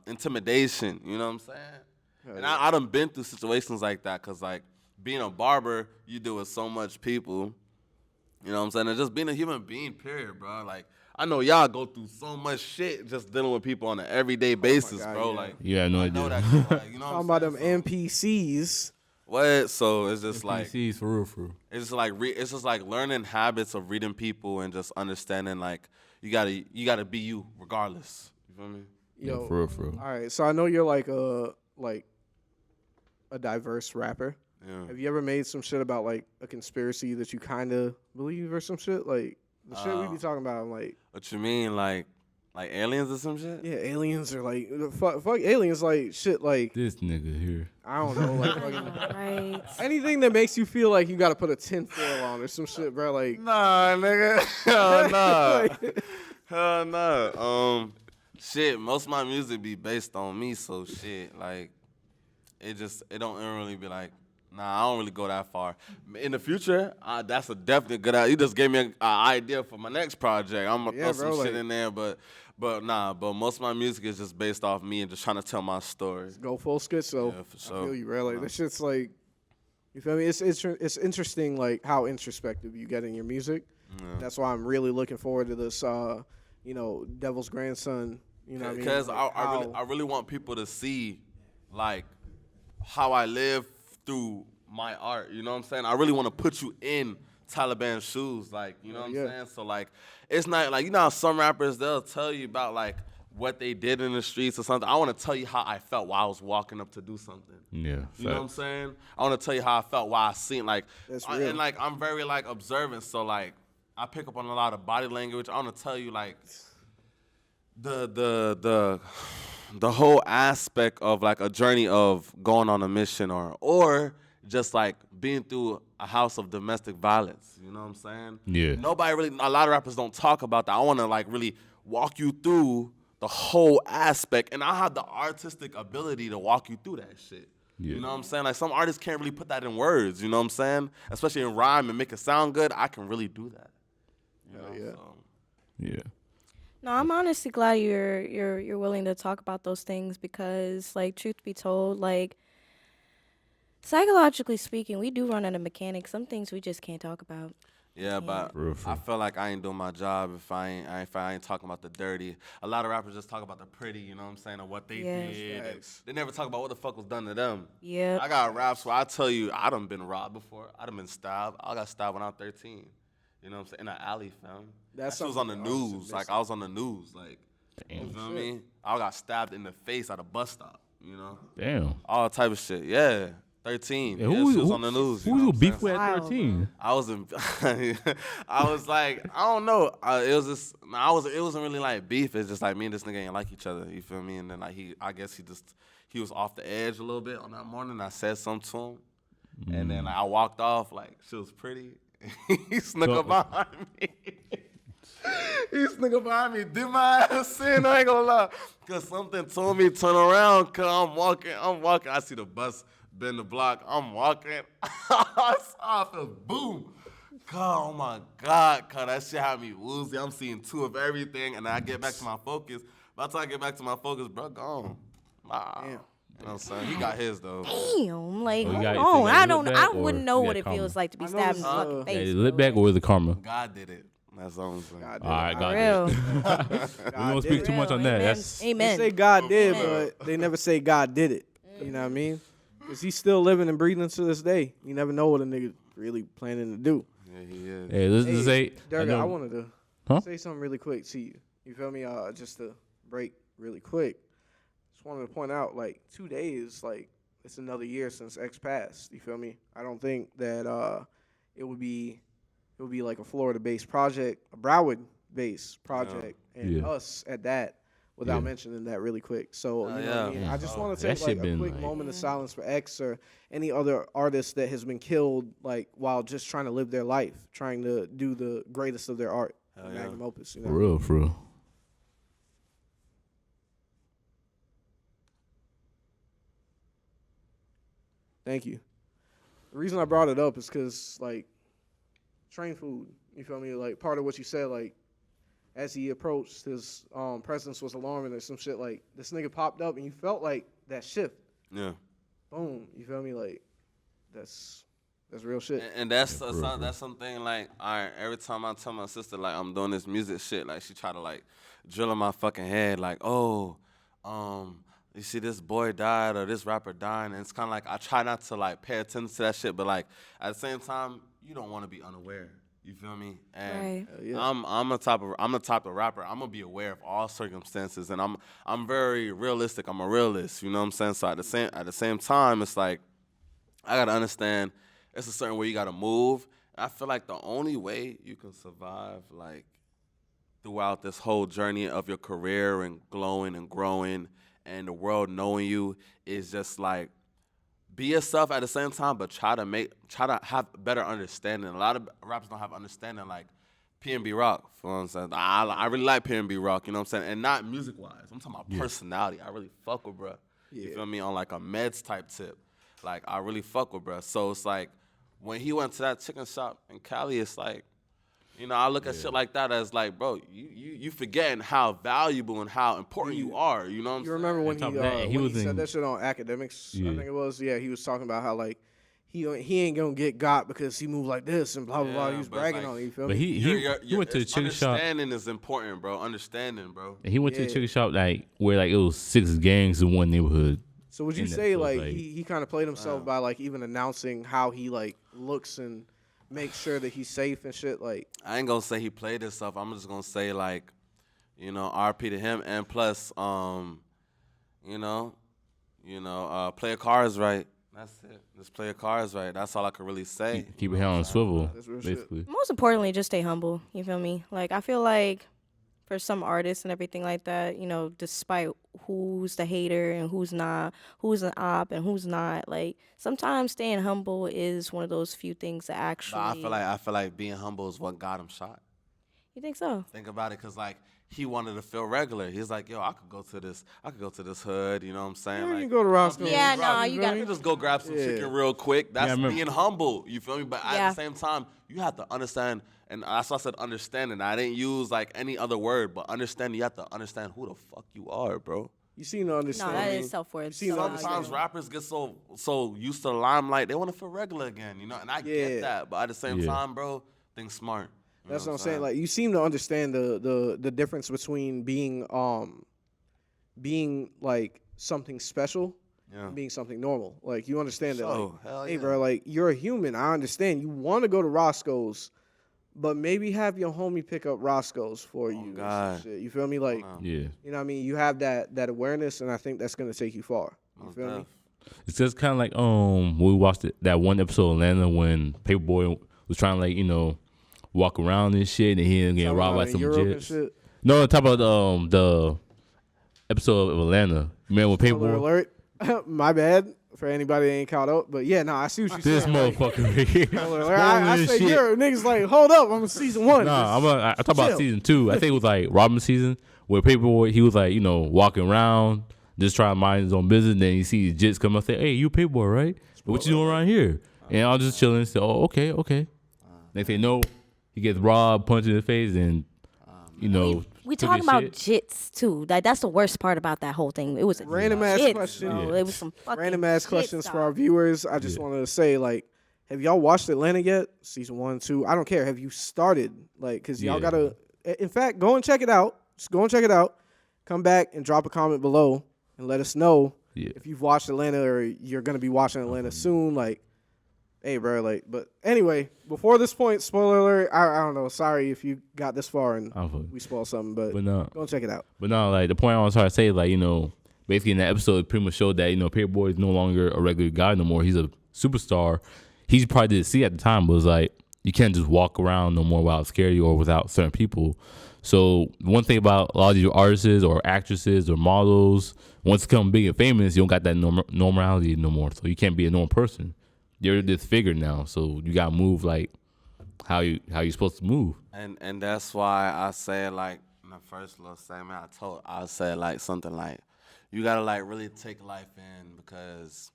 C: intimidation. You know what I'm saying? And I done been through situations like that. Cause like being a barber, you deal with so much people. You know what I'm saying? And just being a human being, period, bro. Like, I know y'all go through so much shit just dealing with people on an everyday basis,
B: God,
C: bro.
B: yeah.
C: Like,
D: You have no
C: I know
D: idea.
C: that. Like, you know
B: Talking
C: what
B: about
C: I'm
B: them
C: saying?
B: NPCs.
C: What? So it's just like
D: PCs for real.
C: it's just like it's just like learning habits of reading people and just understanding like you gotta be you regardless. You feel me?
B: Yo,
D: Yeah, for real.
B: all right. So I know you're like a diverse rapper.
C: Yeah.
B: Have you ever made some shit about like a conspiracy that you kind of believe or some shit? Like the shit we be talking about, I'm like,
C: What you mean, like aliens or some shit?
B: yeah, aliens are like fuck aliens, like shit, like
D: This nigga here.
B: I don't know, like fucking,
E: Right.
B: anything that makes you feel like you got to put a tinfoil on or some shit, bro. Like,
C: Nah, nigga. Hell nah. Hell nah. Shit, most of my music be based on me, so shit, like, it don't really be like, nah, I don't really go that far. In the future, that's a definitely good idea. You just gave me an idea for my next project. I'm gonna
B: Yeah,
C: throw
B: bro,
C: some shit
B: like-
C: in there, but most of my music is just based off me and just trying to tell my story.
B: go full schizo.
C: Yeah, for
B: I
C: sure.
B: feel you, bro. Like this shit's like, you feel me? It's interesting, like how introspective you get in your music. That's why I'm really looking forward to this. Devil's Grandson. You know what I mean?
C: Because
B: Like,
C: I really want people to see, like, how I live through my art. You know what I'm saying? I really want to put you in Taliban's shoes. Like, you know what I'm
B: Yeah.
C: saying? So, like, it's not, like, you know how some rappers, they'll tell you about, like, what they did in the streets or something. I want to tell you how I felt while I was walking up to do something.
D: Yeah.
C: You know what I'm
D: facts.
C: saying? I want to tell you how I felt while I seen, like,
B: That's real.
C: and, like, I'm very, like, observant. So, like, I pick up on a lot of body language. I want to tell you, like, the whole aspect of like a journey of going on a mission or just like being through a house of domestic violence. You know what I'm saying?
D: Yeah.
C: A lot of rappers don't talk about that. I want to like really walk you through the whole aspect, and I have the artistic ability to walk you through that shit.
D: Yeah.
C: You know what I'm saying? Like some artists can't really put that in words. You know what I'm saying? Especially in rhyme and make it sound good. I can really do that. You know?
B: yeah.
C: So,
D: Yeah.
E: No, I'm honestly glad you're willing to talk about those things because, like, truth be told, like, psychologically speaking, we do run out of mechanics. Some things we just can't talk about.
C: yeah, but
D: Real.
C: I feel like I ain't doing my job if I ain't talking about the dirty. A lot of rappers just talk about the pretty, you know what I'm saying, or what they
E: Yeah.
C: did. and
B: Facts.
C: They never talk about what the fuck was done to them.
E: Yeah.
C: I got raps where I tell you I done been robbed before. I done been stabbed. I got stabbed when I was 13. You know what I'm saying? In an alley, fam.
B: That's
C: That shit was on the
B: something artists
C: news.
B: are
C: Like I was on the news. Like
D: Damn.
C: you feel me? I got stabbed in the face at a bus stop. You know,
D: Damn.
C: all type of shit. Yeah, 13.
D: Yeah,
C: Yeah,
D: who
C: shit was on the news.
D: Who
C: you know
D: you
C: what I'm
D: beef
C: saying?
D: with at
E: Wild,
D: 13?
C: I was in. I was like, I don't know. It was just. It wasn't really like beef. It's just like me and this nigga ain't like each other. You feel me? And then like I guess he was off the edge a little bit on that morning. I said something to him, and then like, I walked off like she was pretty. He snuck up behind me. He snuck up behind me. Did my ass in? I ain't gonna lie. Cause something told me turn around. Cause I'm walking. I see the bus bend the block. I'm walking. I feel boom. God, oh my God, cause that shit had me woozy. I'm seeing two of everything, and then I get back to my focus. By the time I get back to my focus, bro, gone. Wow.
B: Damn.
C: You know what I'm saying? He got his though.
E: Damn, like,
D: Oh, you
E: hold
D: got- so you
E: on.
D: got
E: I
D: lip
E: don't.
D: back
E: I
D: or
E: wouldn't know
D: you
E: what
D: got
E: it feels
D: karma?
E: like to be
B: I know
E: stabbed in
B: this,
E: the fucking
D: Yeah,
E: face.
D: the lip
E: bro.
D: back or the karma?
C: God did it. That's all I'm saying.
B: God
D: All right,
B: did it.
D: God.
E: Real.
D: We don't
B: did
D: speak
B: it.
D: too much on
E: Real.
D: that.
E: Amen.
D: That's
B: They
E: Amen.
B: say God did,
E: Amen.
B: but they never say God did it. You know what I mean? Because he's still living and breathing to this day. You never know what a nigga really planning to do.
C: Yeah, he is.
D: hey. Let's just say.
B: Durga,
D: know-
B: I wanted to
D: Huh?
B: say something really quick to you. You feel me? Just to break really quick. Just wanted to point out, like, 2 days, like, it's another year since X passed. You feel me? I don't think that it would be like a Florida-based project, a Broward-based project, and
D: Yeah.
B: us at that, without
D: Yeah.
B: mentioning that really quick. So, you know
C: yeah.
B: what I mean? I just want to
D: That
B: take, like,
D: shit
B: a
D: been,
B: quick
D: like-
B: moment of silence for X or any other artist that has been killed, like, while just trying to live their life, trying to do the greatest of their art, the
C: yeah.
B: magnum opus, you
D: For
B: know?
D: real, for real.
B: Thank you. The reason I brought it up is because, like, train food, you feel me? Like, part of what you said, like, as he approached, his presence was alarming or some shit. Like, this nigga popped up and you felt like that shift.
C: Yeah.
B: Boom. You feel me? Like, that's real shit.
C: And that's something like, all right, every time I tell my sister, like, I'm doing this music shit, like, she try to, like, drill in my fucking head, like, oh, you see this boy died or this rapper died, and it's kind of like I try not to, like, pay attention to that shit, but, like, at the same time, you don't want to be unaware. You feel me? And
E: Right.
B: Yeah.
C: I'm the type of rapper. I'm gonna be aware of all circumstances, and I'm very realistic. I'm a realist. You know what I'm saying? So at the same time, it's like I gotta understand it's a certain way you gotta move. And I feel like the only way you can survive, like, throughout this whole journey of your career and glowing and growing and the world knowing you is just like be yourself at the same time, but try to have better understanding. A lot of rappers don't have understanding, like P&B Rock. You know what I'm saying? I really like P&B Rock. You know what I'm saying? And not music wise. I'm talking about personality. I really fuck with bruh. You feel me? On like a meds type tip. Like I really fuck with bruh. So it's like when he went to that chicken shop in Cali, it's like, you know, I look at shit like that as like, bro, you forgetting how valuable and how important you are. You know what I'm saying?
B: You remember when he
D: was
B: said that shit on Academics?
D: Yeah.
B: I think it was. Yeah, he was talking about how like he ain't gonna get got because he moved like this and blah blah blah. He was
C: but it's
B: bragging
C: like-
B: on it. You feel
D: But
B: me?
D: he went to the chicken shop.
C: Understanding is important, bro. Understanding, bro.
D: And he went to the chicken shop like where like it was 6 gangs in one neighborhood.
B: So would you
D: in that,
B: say
D: so
B: like
D: it's like-
B: he kind of played himself by like even announcing how he like looks and make sure that he's safe and shit? Like
C: I ain't gonna say he played himself. I'm just gonna say like, you know, RP to him, and plus, you know, play your cards right. That's it. Just play your cards right. That's all I can really say.
D: Keep your head on a swivel,
B: That's real shit.
D: basically.
E: Most importantly, just stay humble. You feel me? Like I feel like for some artists and everything like that, you know, despite who's the hater and who's not, who's an op and who's not, like sometimes staying humble is one of those few things that
C: But
E: actually.
C: I feel like being humble is what got him shot.
E: You think so?
C: Think about it, cause like he wanted to feel regular. He's like, yo, I could go to this hood. You know what I'm saying?
B: you
C: Like,
B: can go to Roscoe.
E: Yeah,
C: Bro,
E: no, you
C: can
E: gotta.
C: just go grab some
B: Yeah.
C: chicken real quick. That's
D: I remember-
C: being humble. You feel me? But at
E: Yeah.
C: the same time, you have to understand, and that's why I said understanding. I didn't use like any other word, but understanding. You have to understand who the fuck you are, bro.
B: You seem to
E: No,
B: understand.
E: that is self worth.
B: see,
C: Sometimes rappers get so used to the limelight, they want to feel regular again, you know. And I
B: Yeah.
C: get that, but at the same
D: Yeah.
C: time, bro, think smart. You
B: That's
C: know
B: what I'm saying. Like you seem to understand the difference between being like something special
C: Yeah.
B: and being something normal. Like you understand that.
C: So,
B: Like,
C: hell
B: hey,
C: yeah.
B: bro, like you're a human. I understand. You want to go to Roscoe's, but maybe have your homie pick up Roscoe's for you. or some
C: God.
B: shit. You feel me? Like
D: Yeah.
B: you know what I mean? You have that awareness, and I think that's gonna take you far. You
C: Most
B: feel me?
C: def.
D: It's just kind of like we watched that one episode of Atlanta when Paperboy was trying to like walk around and shit, and he ended up getting
B: Talking
D: robbed
B: about
D: by
B: in
D: some
B: Europe and
D: jits.
B: shit.
D: No, talk about the episode of Atlanta. Man with
B: Spoiler
D: Paperboy.
B: alert. My bad for anybody that ain't caught up, but yeah, no, I see what you're
D: This
B: saying. Like,
D: motherfucker right here.
B: spoiler alert. I
D: Spoiling
B: say
D: shit.
B: Europe. Niggas like, hold up, I'm in season 1.
D: Nah, I talk about
B: chill.
D: season 2. I think it was like Robin season where Paperboy he was like walking around just trying to mind his own business. Then you see the jits come up and say, "Hey, you Paperboy, right? What you doing around here?" And I was just chilling and say, "Oh, okay." They say no. He gets robbed, punched in the face, and
E: We
D: took
E: talk
D: his
E: about
D: shit.
E: jits too. Like that's the worst part about that whole thing. It was
B: Random ass
E: jits,
B: question.
E: bro.
D: Yeah.
E: It was some fucking
B: Random ass
E: jits,
B: questions for our
E: dog.
B: viewers. I just wanted to say, like, have y'all watched Atlanta yet? Season 1, 2. I don't care. Have you started? Like, cause y'all
D: Yeah.
B: gotta. In fact, go and check it out. Just go and check it out. Come back and drop a comment below and let us know
D: Yeah.
B: if you've watched Atlanta or you're gonna be watching Atlanta soon. Like, hey, bro. Like, but anyway, before this point, spoiler alert. I don't know. Sorry if you got this far and
D: I'm fucking-
B: we spoiled something, but
D: But no.
B: go and check it out.
D: But no, like the point I was trying to say, like, basically in that episode, it pretty much showed that, Paperboy is no longer a regular guy no more. He's a superstar. He probably didn't see at the time, but it was like, you can't just walk around no more without scary or without certain people. So one thing about a lot of these artists or actresses or models, once you become big and famous, you don't got that normality no more. So you can't be a normal person. You're this figure now. So you got to move like how you supposed to move.
C: And that's why I said, like, in the first little segment I said like something like, you gotta like really take life in, because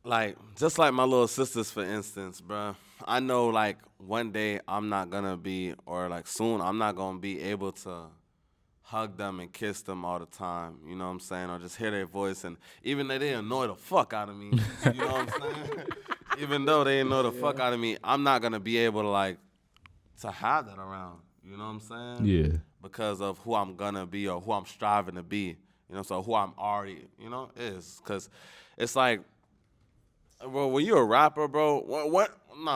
C: like just like my little sisters, for instance, bruh. I know like one day I'm not gonna be, or like soon I'm not gonna be able to hug them and kiss them all the time. You know what I'm saying? Or just hear their voice, and even though they annoy the fuck out of me, you know what I'm saying? Even though they annoy the fuck out of me, I'm not gonna be able to like to have that around. You know what I'm saying?
D: Yeah.
C: Because of who I'm gonna be or who I'm striving to be. You know, so who I'm already, is. Because it's like, bro, when you're a rapper, bro,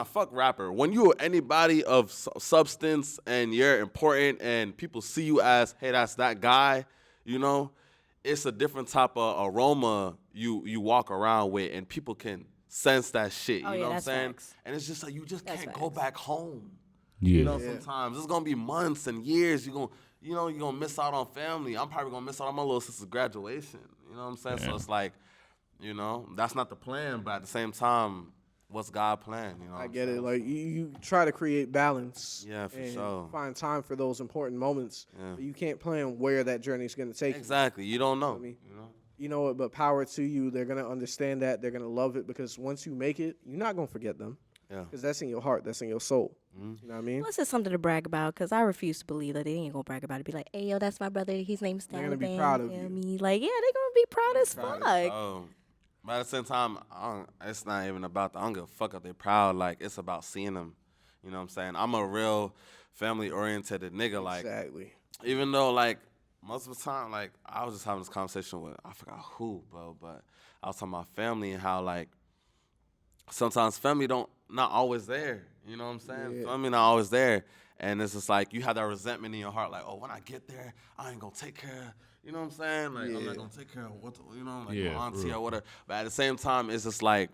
C: fuck rapper. When you're anybody of substance and you're important and people see you as, hey, that's that guy, it's a different type of aroma you walk around with, and people can sense that shit. You know what I'm saying?
E: Facts.
C: And it's just like, you just can't go back home.
D: Yeah.
C: Sometimes it's gonna be months and years. You're gonna miss out on family. I'm probably gonna miss out on my little sister's graduation. You know what I'm saying?
D: Yeah.
C: So it's like, that's not the plan, but at the same time, what's God's plan?
B: I get it. Like you try to create balance.
C: Yeah, for
B: and
C: sure.
B: Find time for those important moments.
C: Yeah.
B: But you can't plan where that journey is going to take you.
C: Exactly. You don't know.
B: You know what? But power to you. They're going to understand that. They're going to love it, because once you make it, you're not going to forget them.
C: Yeah.
B: Because that's in your heart. That's in your soul. You know what I mean?
E: Plus, it's something to brag about, because I refuse to believe that they ain't gonna brag about it. Be like, hey, yo, that's my brother. His name's Taliban.
B: They're gonna be proud of
E: feel
B: you.
E: me? Like, yeah, they're gonna be proud as fuck.
C: Oh. But at the same time, it's not even about that. I don't give a fuck if they're proud. Like, it's about seeing them. You know what I'm saying? I'm a real family-oriented nigga. Like,
B: Exactly.
C: even though, like, most of the time, like, I was just having this conversation with, I forgot who, bro, but I was talking about family and how, like, sometimes family not always there. You know what I'm saying?
B: Yeah.
C: Family not always there. And it's just like, you have that resentment in your heart, like, oh, when I get there, I ain't gonna take care of, you know what I'm saying? Like, I'm not gonna take care of my auntie or whatever. But at the same time, it's just like,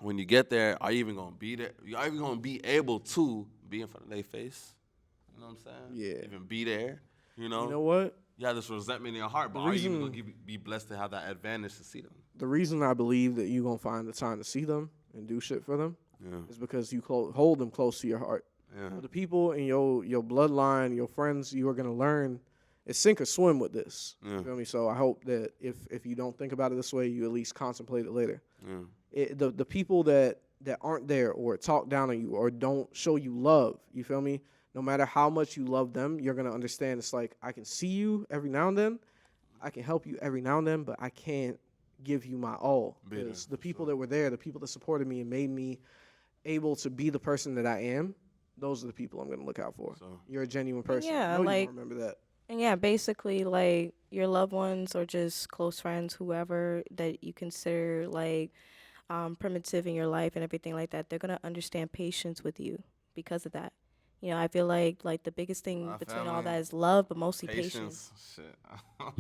C: when you get there, are you even gonna be there? Are you even gonna be able to be in front of their face? You know what I'm saying?
B: Yeah.
C: Even be there,
B: You know what?
C: You have this resentment in your heart, but are you even gonna be blessed to have that advantage to see them?
B: The reason I believe that you're going to find the time to see them and do shit for them
C: Yeah.
B: is because you hold them close to your heart.
C: Yeah.
B: The people in your bloodline, your friends, you are going to learn it's sink or swim with this.
C: Yeah.
B: You feel me? So I hope that if you don't think about it this way, you at least contemplate it later.
C: Yeah.
B: The people that aren't there or talk down on you or don't show you love, you feel me? No matter how much you love them, you're going to understand it's like, I can see you every now and then. I can help you every now and then, but I can't give you my all. Because the people that were there, the people that supported me and made me able to be the person that I am, those are the people I'm going to look out for. So, you're a genuine person.
E: Yeah,
B: I know
E: like,
B: you remember that.
E: And yeah, basically, like, your loved ones or just close friends, whoever that you consider, like, primitive in your life and everything like that, they're going to understand patience with you because of that. You know, I feel like the biggest thing between all that is love, but mostly patience.
C: Shit. I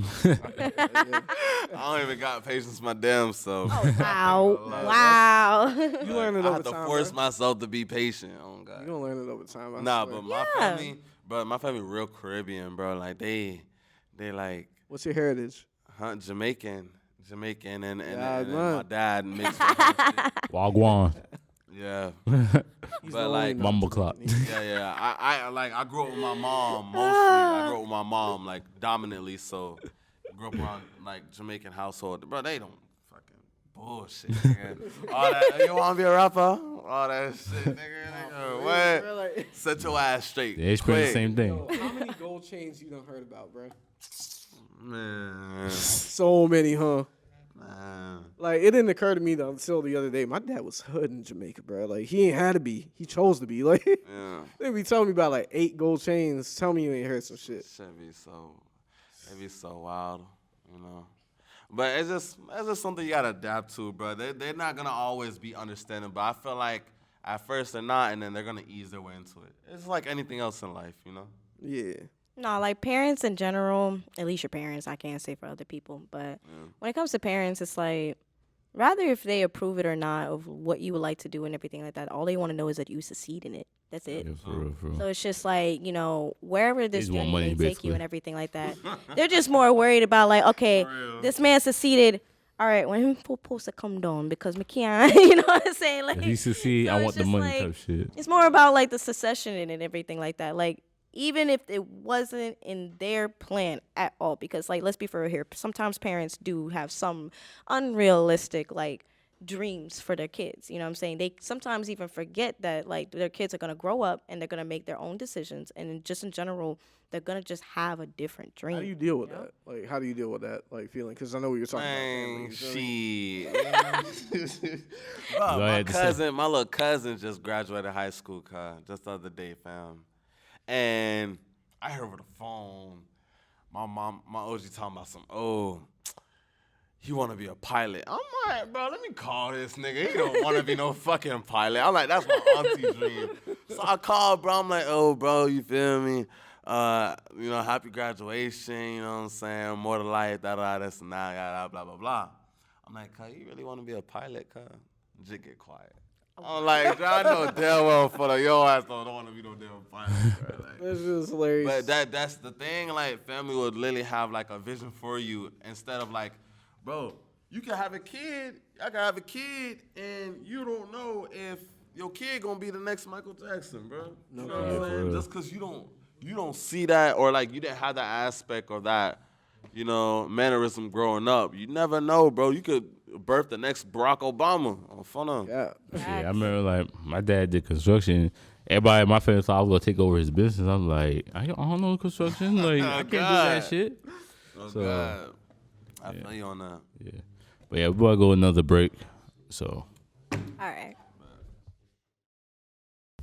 C: don't even got patience my damn self.
E: Oh, wow.
B: You learn it
C: I
B: over
C: have to
B: time.
C: force
B: bro.
C: myself to be patient. Oh, God.
B: You're going to learn it over time. I
C: Nah,
B: swear.
C: but my family real Caribbean, bro. Like, they like,
B: What's your heritage?
C: Jamaican, and
B: man.
C: my dad mixed with her shit.
D: Wagwan.
C: Yeah.
B: He's
C: But
B: the
C: like,
B: only
D: Mumble clock.
C: yeah. I grew up with my mom mostly. I grew up with my mom like dominantly, so grew up around like Jamaican household. Bro, they don't fucking bullshit, nigga. All that, you wanna be a rapper? All that shit, nigga. What? Set your ass straight.
D: They explain the
C: quick.
D: same thing.
B: Yo, how many gold chains you done heard about, bro?
C: Man.
B: So many, huh?
C: Man.
B: Like, it didn't occur to me until the other day. My dad was hood in Jamaica, bro. Like, he ain't had to be. He chose to be. Like,
C: Yeah.
B: they be telling me about, like, 8 gold chains. Tell me you ain't heard some shit.
C: It'd be so wild, you know. But it's just something you gotta adapt to, bro. They're not gonna always be understanding, but I feel like at first they're not, and then they're gonna ease their way into it. It's like anything else in life, you know.
B: Yeah.
E: No, like, parents in general, at least your parents, I can't say for other people, but when it comes to parents, it's like, rather if they approve it or not of what you would like to do and everything like that, all they want to know is that you succeed in it. That's it.
D: Yeah, for real.
E: So it's just like, you know, wherever this
D: They just want
E: journey
D: money,
E: may take
D: basically.
E: you and everything like that, they're just more worried about, like, okay, this man succeeded. All right, when him supposed to come down because me can't, you know what I'm saying? Like,
D: If you succeed,
E: so
D: I
E: it's
D: want the
E: just
D: money
E: like,
D: type shit.
E: it's more about like the succession and everything like that. Like, even if it wasn't in their plan at all. Because, like, let's be for real here. Sometimes parents do have some unrealistic, like, dreams for their kids. You know what I'm saying? They sometimes even forget that, like, their kids are going to grow up and they're going to make their own decisions. And just in general, they're going to just have a different dream.
B: How do you deal with that? Like, how do you deal with that, like, feeling? Because I know you're talking about family.
C: Shit. Bro, my little cousin just graduated high school, just the other day, fam. And I heard over the phone, my OG talking about he want to be a pilot. I'm like, bro, let me call this nigga. He don't want to be no fucking pilot. I'm like, that's my auntie's dream. So I called, bro. I'm like, oh, bro, you feel me? Happy graduation, you know what I'm saying? More to life, this and that, blah, blah, blah. I'm like, cuz, you really want to be a pilot, cuz? Just get quiet. I'm like, I know damn well for your ass don't want to be no damn pilot. Bro. Like,
B: That's just hilarious.
C: But that's the thing, like, family would literally have, like, a vision for you instead of, like, bro, you can have a kid, I can have a kid, and you don't know if your kid gonna be the next Michael Jackson, bro. You know what I'm saying? Just because you don't see that, or like you didn't have that aspect or that, mannerism growing up. You never know, bro. You could birth the next Barack Obama on fun of.
B: Yeah.
D: I remember like my dad did construction. Everybody in my family thought I was gonna take over his business. I'm like, I don't know construction. Like I can't do that shit.
C: Oh God. I feel you on that.
D: Yeah. But yeah, we're gonna go another break. So
E: All right.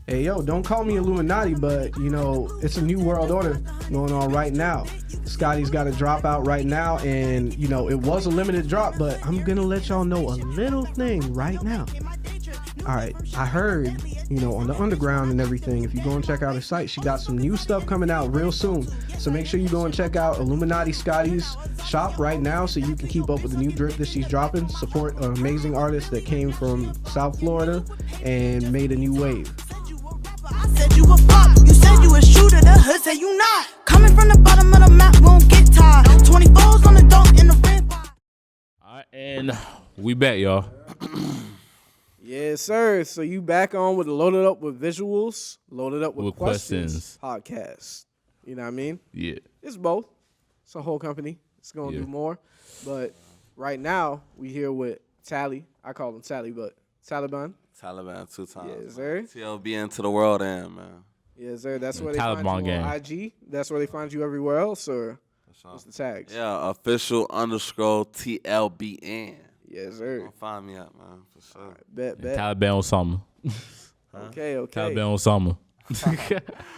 B: Hey, yo, don't call me Illuminati, but, it's a new world order going on right now. Scotty's got a drop out right now, and, it was a limited drop, but I'm going to let y'all know a little thing right now. All right, I heard, on the underground and everything, if you go and check out her site, she got some new stuff coming out real soon. So make sure you go and check out Illuminati Scotty's shop right now so you can keep up with the new drip that she's dropping. Support an amazing artist that came from South Florida and made a new wave.
A: I said you a flop, you said you a shooter, the hood said you not. Coming from the bottom of the map, won't get tired. 24s on the dome in the red pot.
D: Alright, and we back, y'all.
B: Yes, sir. So you back on with Loaded Up with Visuals, Loaded Up with Questions podcast. You know what I mean?
D: Yeah.
B: It's both. It's a whole company. It's going to do more. But right now, we here with Tally. I call him Tally, but Taliban.
C: Taliban 2 times.
B: Yes, sir.
C: TLB into the world, man.
B: Yes, sir. That's where they
D: Taliban
B: find you
D: gang.
B: on IG. That's where they find you everywhere else, or what's the tags?
C: Yeah, official _ TLBN.
B: Yes, sir.
C: Don't find me up, man, for sure.
B: Bet.
D: Taliban on summer.
B: Okay.
D: Taliban on summer.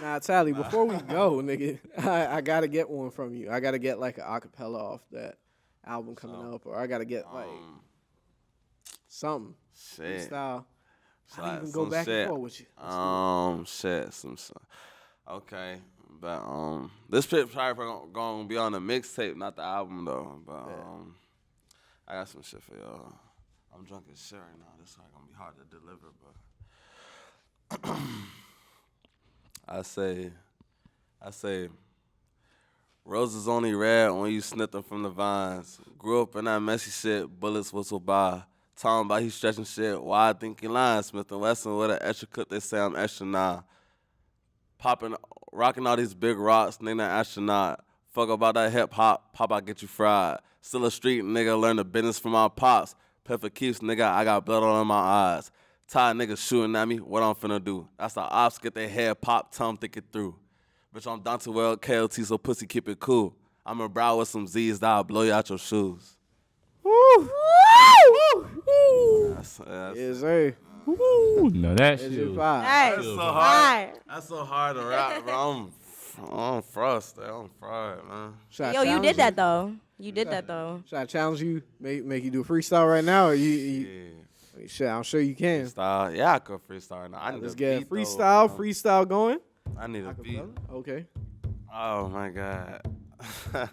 B: Now, Tally, before we go, nigga, I got to get one from you. I got to get like an acapella off that album coming up, or I got to get like something.
C: Shit.
B: Style. I
C: Like,
B: didn't even go back and forth with you.
C: Okay, but this shit probably gonna be on the mixtape, not the album though. But I got some shit for y'all. I'm drunk as shit right now. This is gonna be hard to deliver, but I say, roses only red when you snip them from the vines. Grew up in that messy shit, bullets whistle by. Talking about he stretching shit, why I think he lying. Smith & Wesson with an extra cut, they say I'm extra nah. Rocking all these big rocks, nigga, astronaut. Fuck about that hip hop, pop, I get you fried. Still a street nigga, learn the business from my pops. Pepper keeps, nigga, I got blood all in my eyes. Tired niggas shooting at me, what I'm finna do? That's the ops, get their head popped, tell them think it through. Bitch, I'm Dante Well, KLT, so pussy keep it cool. I'm a brow with some Z's that'll blow you out your shoes.
B: Woo!
C: That's
B: Yes, sir.
D: Woo, no, that
B: It's
D: shit.
B: your vibe.
E: Hey,
C: so hard. That's so hard to rap, bro. I'm frustrated. I'm fried, man.
B: Should I
E: yo, you
B: challenge
E: did that though. You did that though.
B: Should I challenge you? Make you do a freestyle right now, or you shit, I'm sure you can.
C: Freestyle. Yeah, I could freestyle now. I need
B: Let's
C: a
B: get
C: beat,
B: freestyle going.
C: I need a beat.
B: Okay.
C: Oh my god.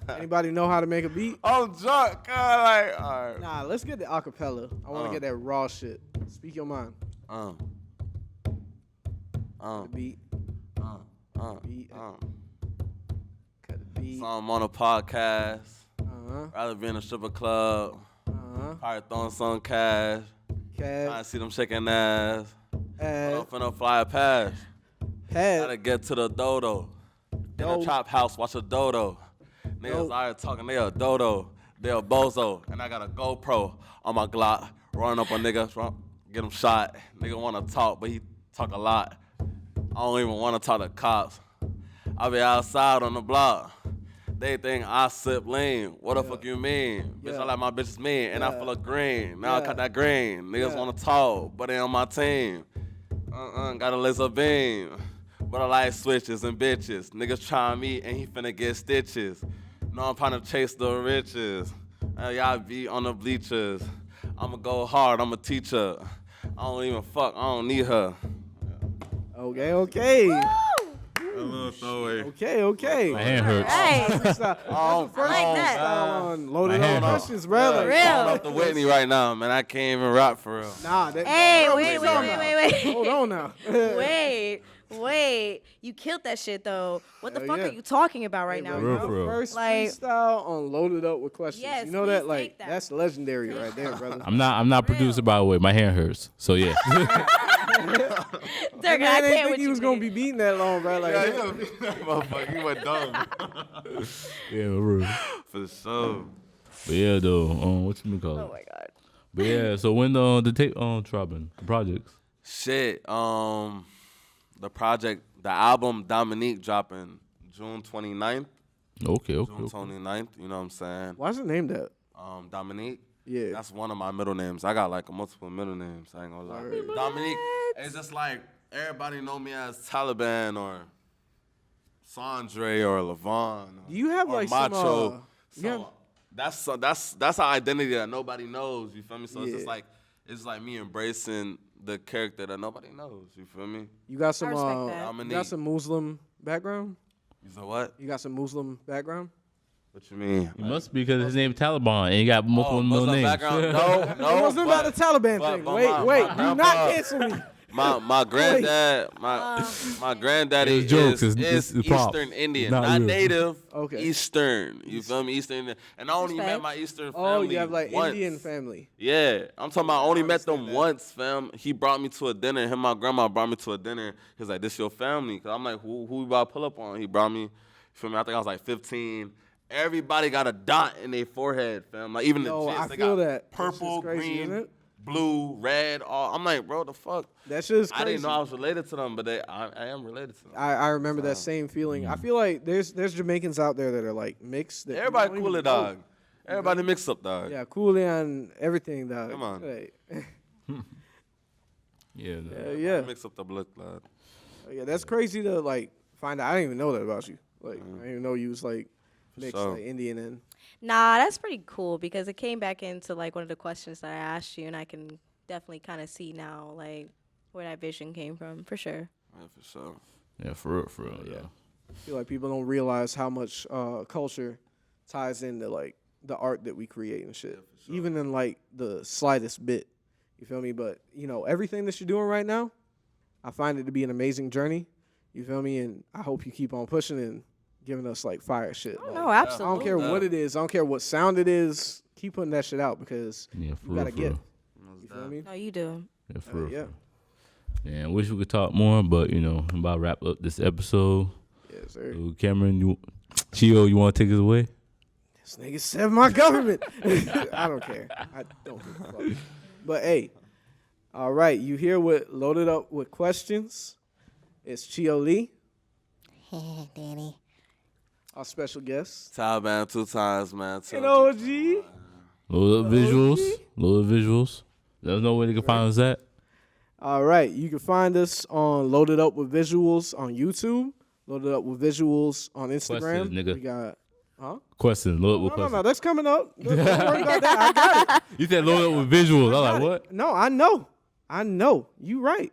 B: Anybody know how to make a beat?
C: I'm drunk. God, like, all right.
B: Nah, let's get the acapella. I want to get that raw shit. Speak your mind. The beat. Beat. Cut the beat.
C: So I'm on a podcast.
B: Uh-huh.
C: Rather be in a stripper club.
B: Uh-huh.
C: Probably throwing some cash. Trying
B: Cab.
C: to see them shaking ass.
B: Ad.
C: I'm finna fly past. Gotta
B: Pad.
C: get to the dodo. In a trap house, watch a dodo. Niggas out here talking, they a dodo. They a bozo. And I got a GoPro on my Glock. Running up on niggas, get him shot. Nigga wanna talk, but he talk a lot. I don't even wanna talk to cops. I be outside on the block. They think I sip lean. What the fuck you mean? Bitch, I like my bitches mean, and I feel like green. Now I cut that green. Niggas wanna talk, but they on my team. Got a laser beam. But I like switches and bitches. Niggas try me, and he finna get stitches. No, I'm trying to chase the riches. Y'all be on the bleachers. I'ma go hard, I'm a teacher. I don't even fuck, I don't need her.
B: Okay.
C: A little throwaway.
B: Okay.
D: My hand hurts.
E: Hey,
B: First
E: I like that.
B: on loaded
D: My hand
B: up
D: hurts.
B: questions, bro. Like,
E: Real.
C: I'm up to Whitney right now, man. I can't even rap for real.
B: nah,
E: Hey,
B: bro,
E: wait.
B: hold on now.
E: Wait. You killed that shit though. What the
B: Hell
E: fuck
B: yeah.
E: are you talking about right now?
D: For real,
E: bro?
D: for real.
B: First
E: Like-
B: freestyle on loaded up with questions.
E: Yes,
B: you know
E: please
B: that,
E: take
B: like,
E: that.
B: that's legendary right there, brother.
D: I'm not producer, by the way. My hand hurts. So yeah.
E: Durgan, I
B: I didn't
E: can't
B: think
E: with
B: he
E: you.
B: was gonna
E: nigga.
B: be beating that long, bro. Like,
C: Motherfucker, you went dumb.
D: Yeah, for real.
C: For sure.
D: But yeah, though. What you call it?
E: Oh my god.
D: But yeah, so when the tape dropping the projects.
C: Shit, the album Dominique dropping June 29th.
D: Okay.
C: June 29th, you know what I'm saying?
B: why's it named that?
C: Dominique.
B: Yeah.
C: That's one of my middle names. I got like multiple middle names. I ain't gonna lie. Dominique. It's just like everybody know me as Taliban or Sandre or Levon.
B: Do you have
C: or
B: like
C: Macho.
B: some?
C: That's an identity that nobody knows. You feel me? So
B: Yeah.
C: it's like me embracing the character that nobody knows. You feel me?
B: You got some.
E: respect that.
B: You
C: Dominique.
B: got some Muslim background.
C: You said what?
B: You got some Muslim background.
C: What you mean?
D: It must be because his name Taliban and he got multiple middle
C: Muslim
D: names.
C: background? No.
B: It wasn't about the Taliban
C: but-
B: thing.
C: but
B: Wait,
C: my
B: do not
C: grandpa-
B: cancel me.
C: My granddad, my granddaddy
D: It's jokes.
C: is
D: It's props.
C: Eastern Indian,
D: Not
C: not
D: real.
C: native.
B: Okay.
C: Eastern. You feel me? Eastern Indian. And I only met
E: Respect.
C: my Eastern
B: Oh,
C: family
B: you have like
C: once.
B: Indian family.
C: Yeah, I'm talking about I only met them
B: understand that.
C: once, fam. He brought me to a dinner. Him and my grandma brought me to a dinner. He was like, "This your family?" Cause I'm like, "Who we about to pull up on?" He brought me. You feel me? I think I was like 15. Everybody got a dot in their forehead, fam. Like even
B: Yo,
C: the
B: I
C: chicks, they
B: feel
C: got
B: that. That
C: purple,
B: shit's crazy,
C: green,
B: isn't it?
C: blue, red. All I'm like, bro, the fuck.
B: That shit is crazy.
C: I didn't know I was related to them, but I am related to them.
B: I remember that same feeling. I feel like there's Jamaicans out there that are like mixed. That you
C: Everybody
B: don't
C: cool
B: even
C: it,
B: know.
C: dog. Everybody mix up, dog.
B: Yeah, cool on everything, dog.
C: Come on.
B: Like,
D: Yeah.
B: yeah.
C: Mix up the blood, dog.
B: Yeah, that's crazy to like find out. I didn't even know that about you. Like, I didn't even know you was like mixed
C: sure.
B: like Indian and.
E: Nah, that's pretty cool because it came back into like one of the questions that I asked you, and I can definitely kind of see now like where that vision came from for sure.
C: Yeah, for sure.
D: Yeah, for real. Yeah.
B: I feel like people don't realize how much culture ties into like the art that we create and shit. Even in like the slightest bit. You feel me? But you know, everything that you're doing right now, I find it to be an amazing journey. You feel me? And I hope you keep on pushing and giving us like fire shit. Like,
E: No,
B: I
E: absolutely.
B: don't care what it is. I don't care what sound it is. Keep putting that shit out because
D: Yeah, for
B: you
D: real.
B: gotta
D: For
B: get.
D: real.
B: You feel me?
E: No, you do.
D: Yeah, for real.
B: Yeah.
D: Yeah, I wish we could talk more, but you know, I'm about to wrap up this episode.
B: Yes, sir.
D: So, Cameron, Chio, you want to take us away?
B: This nigga said my government. I don't care. I don't give a fuck. But hey, all right, you here with Loaded Up with Questions. It's Chio Lee,
E: Danny.
B: our special guest.
C: Taliban2x, man.
B: And OG.
D: Load up visuals. Let us know where they can find us at.
B: All right, you can find us on Loaded Up with Visuals on YouTube, Loaded Up with Visuals on Instagram.
D: Questions, nigga.
B: We got, huh?
D: Questions. Load up with
B: No,
D: questions.
B: that's coming up. Don't worry about that. I got it.
D: You said load up with visuals. I was like, what?
B: No, I know. You right.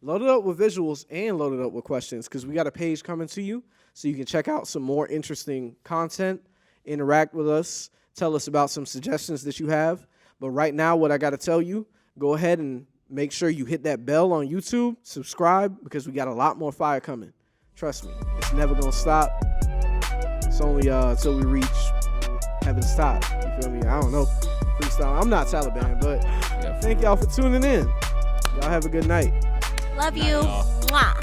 B: Loaded Up with Visuals and Loaded Up with Questions because we got a page coming to you so you can check out some more interesting content, interact with us, tell us about some suggestions that you have. But right now, what I got to tell you, go ahead and make sure you hit that bell on YouTube, subscribe because we got a lot more fire coming. Trust me, it's never going to stop. It's only until we reach heaven's top. You feel me? I don't know. Freestyle. I'm not Taliban, but thank y'all for tuning in. Y'all have a good night.
E: Love you. Mwah.